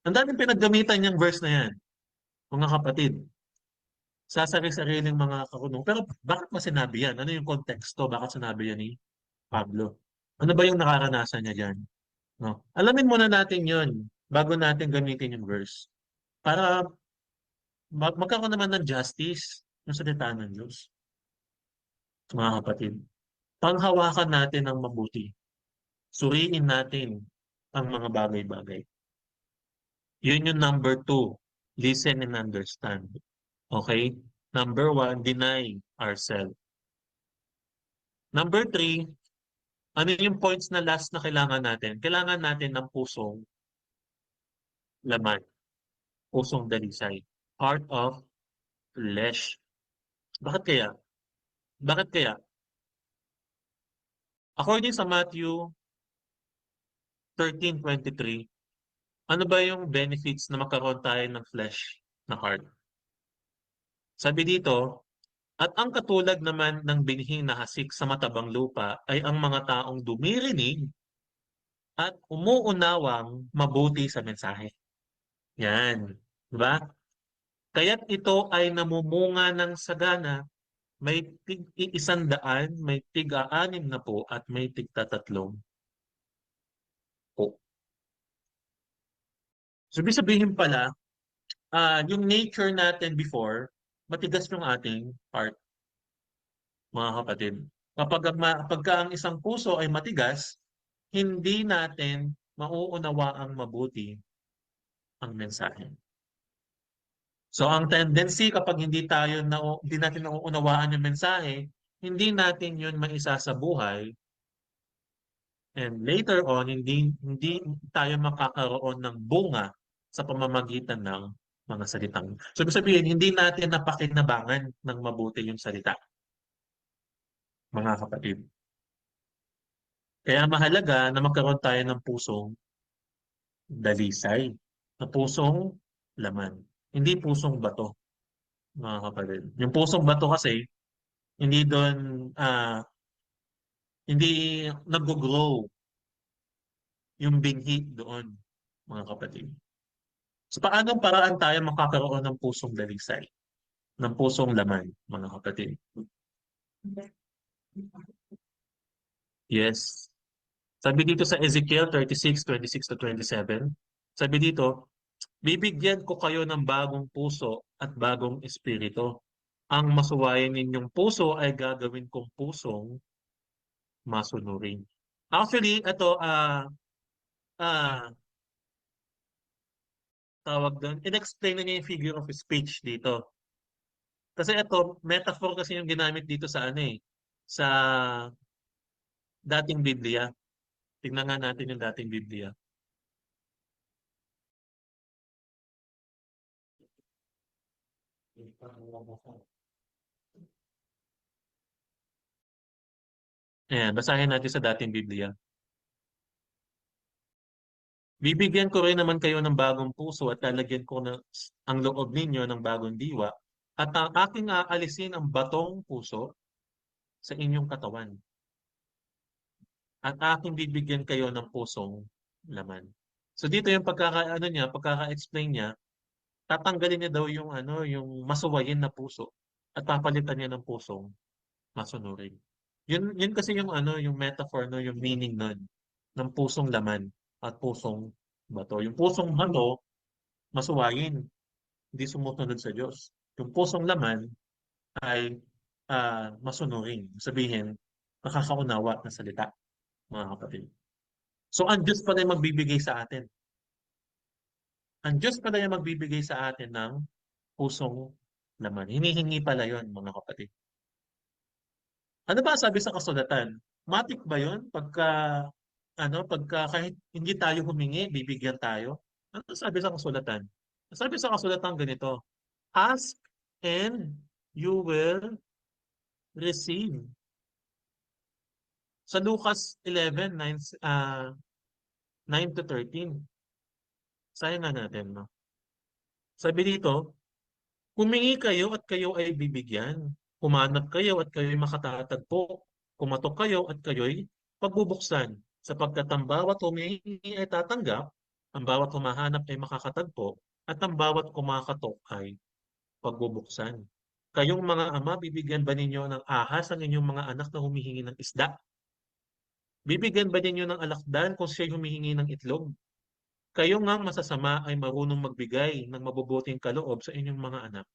Ang daming pinaggamitan niyang verse na yan, mga kapatid, sa sarili-sariling mga karunong. Pero bakit ba sinabi yan? Ano yung konteksto? Bakit sinabi yan ni Pablo? Ano ba yung nakaranasan niya dyan? No? Alamin muna natin yun bago natin gamitin yung verse. Para magkaroon naman ng justice yung salita ng Diyos, mga kapatid. Panghawakan natin ng mabuti. Suriin natin ang mga bagay-bagay. Yun yung number two. Listen and understand. Okay? Number one, deny ourselves. Number three, ano yung points na last na kailangan natin? Kailangan natin ng pusong laman, pusong dalisay. Heart of flesh. Bakit kaya? Bakit kaya? According sa Matthew 13:23, ano ba yung benefits na magkaroon tayo ng flesh na heart? Sabi dito, at ang katulad naman ng binhing na hasik sa matabang lupa ay ang mga taong dumirinig at umuunawang mabuti sa mensahe. Yan. Diba? Kaya't ito ay namumunga ng sagana, may tig 100, may tig-60 na po, at may tig-30 po. So, ibig sabihin pala, yung nature natin before, matigas yung ating heart, mga kapatid. Pagka ang isang puso ay matigas, hindi natin mauunawaang mabuti ang mensahe. So ang tendency kapag hindi natin nauunawaan yung mensahe, hindi natin yun maisa sa buhay, and later on hindi tayo makakaroon ng bunga sa pamamagitan ng mga salitang. So ibig sabihin, hindi natin napakinabangan ng mabuti yung salita, mga kapatid. Kaya mahalaga na magkaroon tayo ng pusong dalisay, na pusong laman, hindi pusong bato, mga kapatid. Yung pusong bato kasi, hindi doon, hindi nag-grow yung binhi doon, mga kapatid. So paanong paraan tayo makakaroon ng pusong dalisay, ng pusong laman, mga kapatid? Yes. Sabi dito sa Ezekiel 36:26-27, sabi dito, bibigyan ko kayo ng bagong puso at bagong espiritu. Ang masuwayin ninyong puso ay gagawin kong pusong masunurin. Actually, ito, ah, tawag doon, in-explain na niya yung figure of speech dito. Kasi ito, metaphor kasi yung ginamit dito sa ano eh, sa dating Biblia. Tingnan nga natin yung dating Biblia. Ayan, basahin natin sa dating Biblia. Bibigyan ko rin naman kayo ng bagong puso at lalagyan ko ang loob ninyo ng bagong diwa at ang aking aalisin ang batong puso sa inyong katawan at aking bibigyan kayo ng pusong laman. So dito yung pagkaka-explain niya, tatanggalin niya daw yung yung masuwayin na puso at papalitan niya ng pusong masunurin. Yun kasi yung yung metaphor no, yung meaning nun ng pusong laman at pusong bato. Yung pusong bato, masuwayin, hindi sumusunod sa Diyos. Yung pusong laman ay masunurin. Sabihin, nakakaunawa na salita, mga kapatid. So, ang Diyos pala yung magbibigay sa atin. Ang Diyos pala yung magbibigay sa atin ng pusong laman. Hinihingi pala yon, mga kapatid. Ano ba sabi sa kasulatan? Matik ba yun? Pagka kahit hindi tayo humingi, bibigyan tayo? Ano sabi sa kasulatan? Sabi sa kasulatan ganito, ask and you will receive. Sa Lucas 11, 9, 9 to 13. Sayang nga natin, no? Sabi dito, humingi kayo at kayo ay bibigyan. Humanap kayo at kayo'y makatatagpo. Kumatok kayo at kayo'y pagbubuksan. Sapagkat ang bawat humingi ay tatanggap, ang bawat humahanap ay makakatagpo, at ang bawat kumakatok ay pagbubuksan. Kayong mga ama, bibigyan ba ninyo ng ahas ang inyong mga anak na humihingi ng isda? Bibigyan ba ninyo ng alakdan kung siya'y humihingi ng itlog? Kayo ngang masasama ay marunong magbigay ng mabubuting kaloob sa inyong mga anak,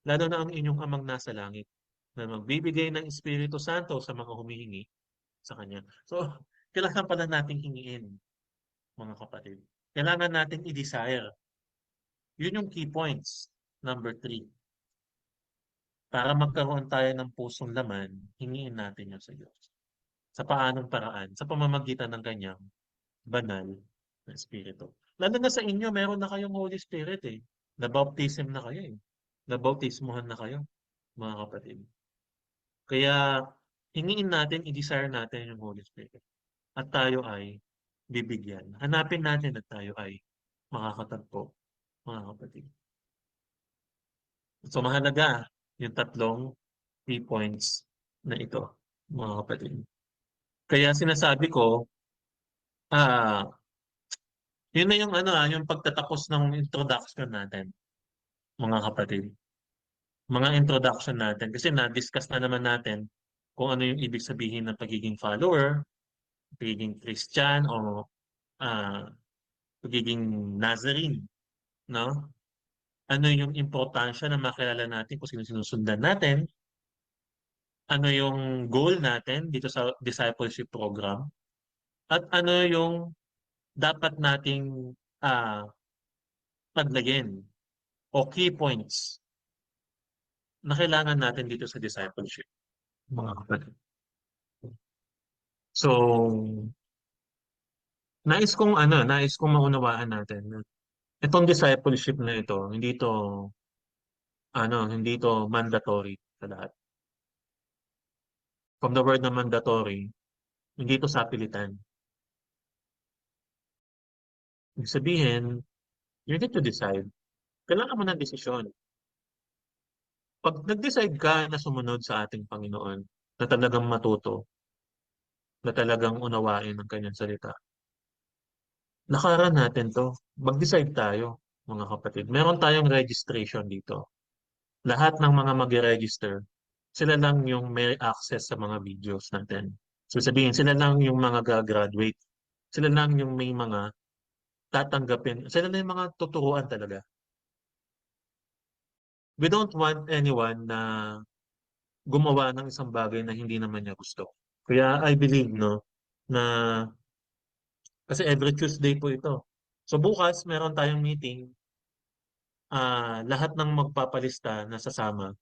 lalo na ang inyong amang nasa langit, na magbibigay ng Espiritu Santo sa mga humihingi sa Kanya. So, kailangan pala nating hingiin, mga kapatid. Kailangan nating i-desire. Yun yung key points. Number 3. Para magkaroon tayo ng pusong laman, hingiin natin yun sa Diyos. Sa paanong paraan? Sa pamamagitan ng Kanyang banal na Espiritu. Lalo na sa inyo, meron na kayong Holy Spirit eh. Na-baptism na kayo eh. Na-bautismuhan na kayo, mga kapatid. Kaya, hingiin natin, i-desire natin yung Holy Spirit. At tayo ay bibigyan. Hanapin natin at tayo ay makakatagpo, mga kapatid. So, mahalaga yung tatlong key points na ito, mga kapatid. Kaya sinasabi ko, ah, yun na yung yung pagtatapos ng introduction natin, mga kapatid. Mga introduction natin. Kasi na-discuss na naman natin kung ano yung ibig sabihin ng pagiging follower, pagiging Christian, o ah, pagiging Nazarene, no? Ano yung importansya na makilala natin kung sino sinusundan natin, ano yung goal natin dito sa discipleship program, at ano yung dapat nating ah, paglayin o key points na kailangan natin dito sa discipleship, mga kapatid. So, nais kong maunawaan natin na itong discipleship na ito, hindi to mandatory sa lahat. From the word na mandatory, hindi to sapilitan. Ibig sabihin, you need to decide. Kailangan mo ng desisyon. Pag nag-decide ka na sumunod sa ating Panginoon, na talagang matuto, na talagang unawain ang kanyang salita, nakaraan natin to. Mag-decide tayo, mga kapatid. Meron tayong registration dito. Lahat ng mga mag-register, sila lang yung may access sa mga videos natin. So sabihin, sila lang yung mga gagraduate. Sila lang yung may mga tatanggapin. Sila lang yung mga tuturuan talaga. We don't want anyone na gumawa ng isang bagay na hindi naman niya gusto. Kaya I believe, no, na kasi every Tuesday po ito. So bukas, meron tayong meeting, lahat ng magpapalista na sasama,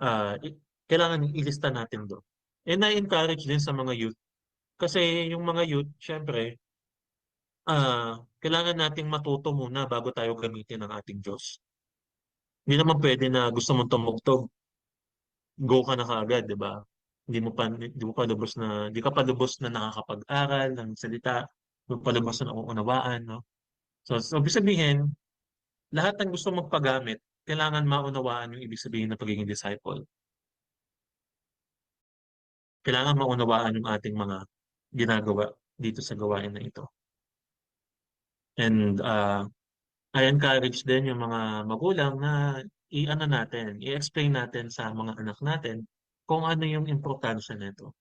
ah, i- kailangan ilista natin doon. And I encourage din sa mga youth. Kasi yung mga youth, syempre, kailangan nating matuto muna bago tayo gamitin ng ating Diyos. Hindi naman pwede na gusto mong tumugtog, go ka na kaagad, di ba? Hindi ka pa lubos na nakakapag-aral ng salita, hindi mo pa lubos na nauunawaan, no? So ibig sabihin, lahat ng gusto magpagamit, kailangan maunawaan yung ibig sabihin ng pagiging disciple. Kailangan maunawaan yung ating mga ginagawa dito sa gawain na ito. And I encourage din yung mga magulang na i-explain natin sa mga anak natin kung ano yung importansya nito.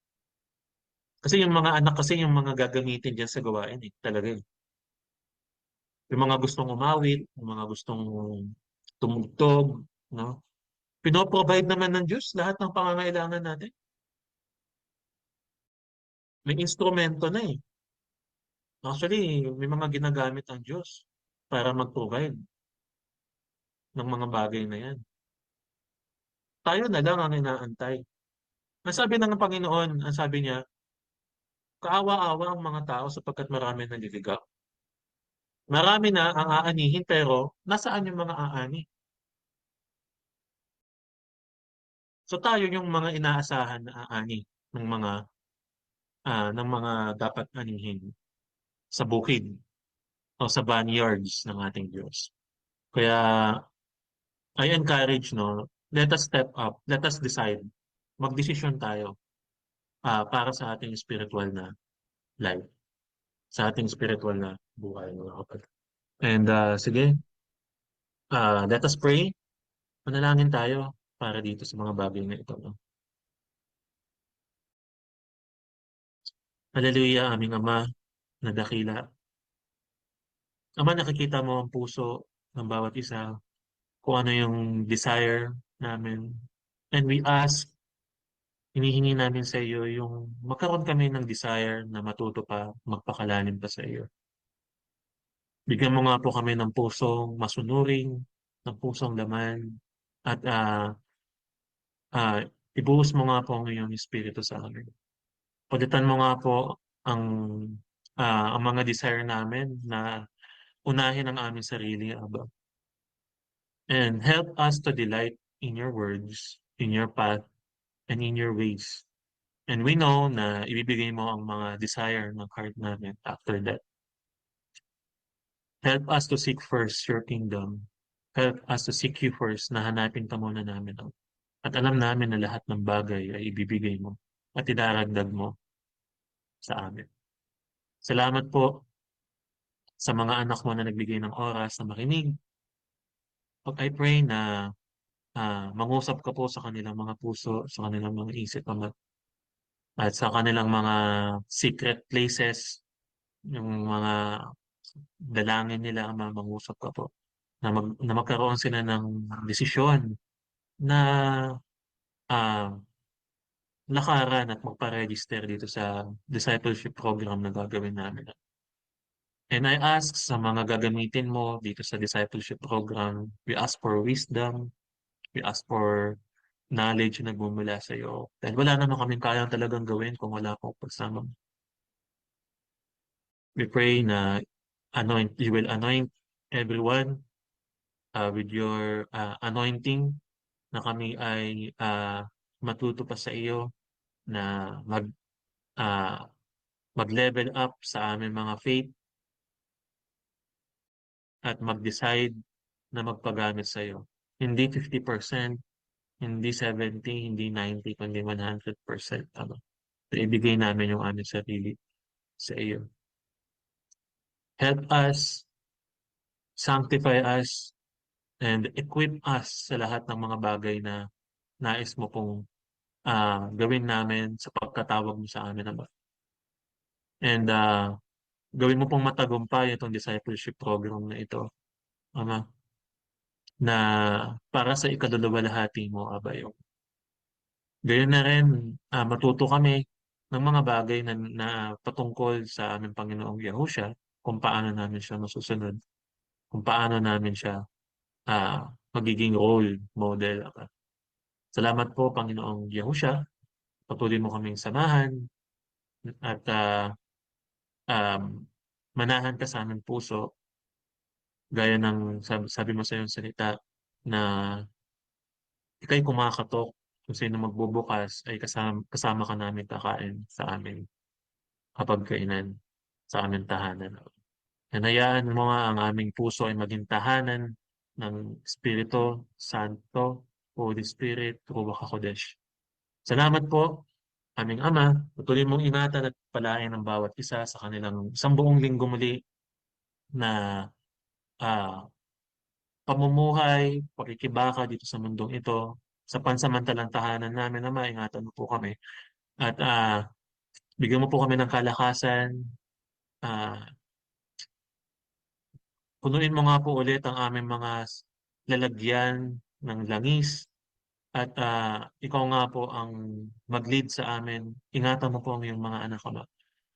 Kasi yung mga anak kasi yung mga gagamitin diyan sa gawain eh, talaga eh. Yung mga gustong umawit, yung mga gustong tumugtog, no? Pinoprovide naman ng Diyos lahat ng pangangailangan natin. May instrumento na eh. Actually, may mga ginagamit ang Diyos para mag-provide ng mga bagay na yan. Tayo na lang ang inaantay. Ang sabi ng Panginoon, ang sabi niya, kaawa-awa ang mga tao sapagkat marami naliligaw. Marami na ang aanihin pero nasaan yung mga aani? So tayo yung mga inaasahan na aani ng mga dapat anihin sa bukid o sa vineyards ng ating Diyos. Kaya I encourage, no, let us step up, let us decide, magdesisyon tayo para sa ating spiritual na life, sa ating spiritual na buhay, mga kapatid. And sige, let us pray. Manalangin tayo para dito sa mga bagay na ito. No? Hallelujah, aming Ama na dakila. Ama, nakikita mo ang puso ng bawat isa, kung ano yung desire namin. And we ask, hinihingi namin sa iyo yung magkaroon kami ng desire na matuto pa, magpakalalim pa sa iyo. Bigyan mo nga po kami ng pusong masunuring, ng pusong laman, at ibuhos mo nga po ang iyong espiritu sa amin. Palitan mo nga po ang ang mga desire namin na unahin ang aming sarili, Aba. And help us to delight in your words, in your path, and in your ways. And we know na ibibigay mo ang mga desire ng heart namin after that. Help us to seek first your kingdom. Help us to seek you first na hanapin ka muna namin. At alam namin na lahat ng bagay ay ibibigay mo at idaragdag mo sa amin. Salamat po sa mga anak mo na nagbigay ng oras na makinig. Pag I pray na mangusap ka po sa kanilang mga puso, sa kanilang mga isip, Ama, at sa kanilang mga secret places, yung mga dalangin nila, Ama, mangusap ka po. Na magkaroon sila ng desisyon na ah, lakaran at magpa-register dito sa discipleship program na gagawin namin. And I ask sa mga gagamitin mo dito sa discipleship program, we ask for wisdom, we ask for knowledge na nagmumula sa iyo. Dahil wala naman kaming kayang talagang gawin kung wala pong pagsama mo. We pray na you will anoint everyone with your anointing, na kami ay matuto pa sa iyo na ah, mag-level up sa aming mga faith at mag-decide na magpagamit sa iyo. Hindi 50%, hindi 70, hindi 90, kundi 100%. Ano? So, ibigay namin yung aming sarili sa iyo. Help us, sanctify us, and equip us sa lahat ng mga bagay na nais mo pong gawin namin sa pagkatawag mo sa amin, Ama. And gawin mo pong matagumpay itong discipleship program na ito, Ama, na para sa ikadalawahalhati mo, Aba, yung gayon na rin, matuto kami ng mga bagay na patungkol sa aming Panginoong Yahushua, kung paano namin siya masusunod, kung paano namin siya magiging role model. Salamat po, Panginoong Yahushua. Patuloy mo kaming samahan at um, manahan ka sa aming puso, gaya ng sabi mo sa iyong salita na ika'y kumakatok, kung sino magbubukas ay kasama ka namin kakain sa aming kapagkainan, sa aming tahanan. Hanayaan mo nga ang aming puso ay maging tahanan ng Espiritu Santo, Holy Spirit, Ruach HaKodesh. Salamat po, aming Ama. Patuloy mong ingatan at palain ang bawat isa sa kanilang isang buong linggo muli na ah, pamumuhay, pakikibaka dito sa mundong ito, sa pansamantalang tahanan namin, Ama, ingatan mo po kami. At bigyan mo po kami ng kalakasan. ah, Punuin mo nga po ulit ang aming mga lalagyan ng langis. At ikaw nga po ang mag-lead sa amin. Ingatan mo po ang iyong mga anak, Ama.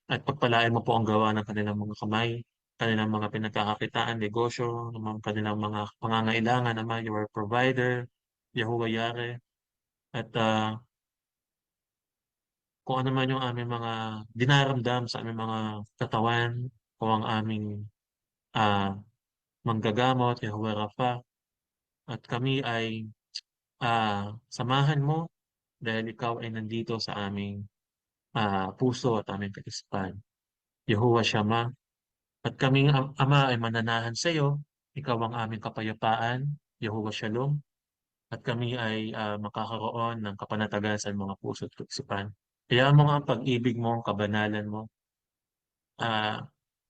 At pagpalain mo po ang gawa ng kanilang mga kamay, kanilang mga pinagkakakitaan, negosyo, ng mga kanilang mga pangangailangan, Ama, you are provider, Yahuwah Yare. At kung ano man yung aming mga dinaramdam sa aming mga katawan, o ang aming ah, manggagamot, Jehovah Rapha, at kami ay samahan mo dahil ikaw ay nandito sa aming puso at aming kaisipan. Yahuwah Shammah, at kaming Ama ay mananahan sa iyo, ikaw ang aming kapayapaan, Yahuwah Shalom, at kami ay makakaroon ng kapanatagan sa mga puso at kaisipan. Kaya mo nga ang pag-ibig mo, ang kabanalan mo, ah,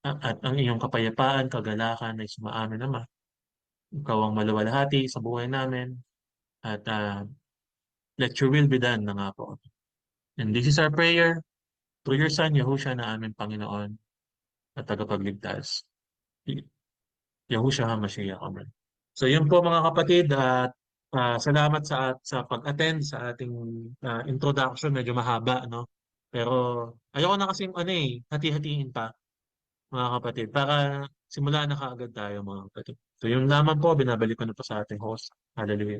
at ang iyong kapayapaan, kagalakan ay sumaamin naman. Ikaw ang maluwalhati sa buhay namin, at let your will be done na nga po. And this is our prayer through your Son, Yahushua, na aming Panginoon at tagapagligtas. Yahushua HaMashiach. Amen. So yun po mga kapatid, at salamat sa pag-attend sa ating introduction. Medyo mahaba, no? Pero ayoko na kasing hati-hatiin pa mga kapatid para simulan na kaagad tayo mga kapatid. So yung lamang po, binabalik ko na po sa ating host. Hallelujah.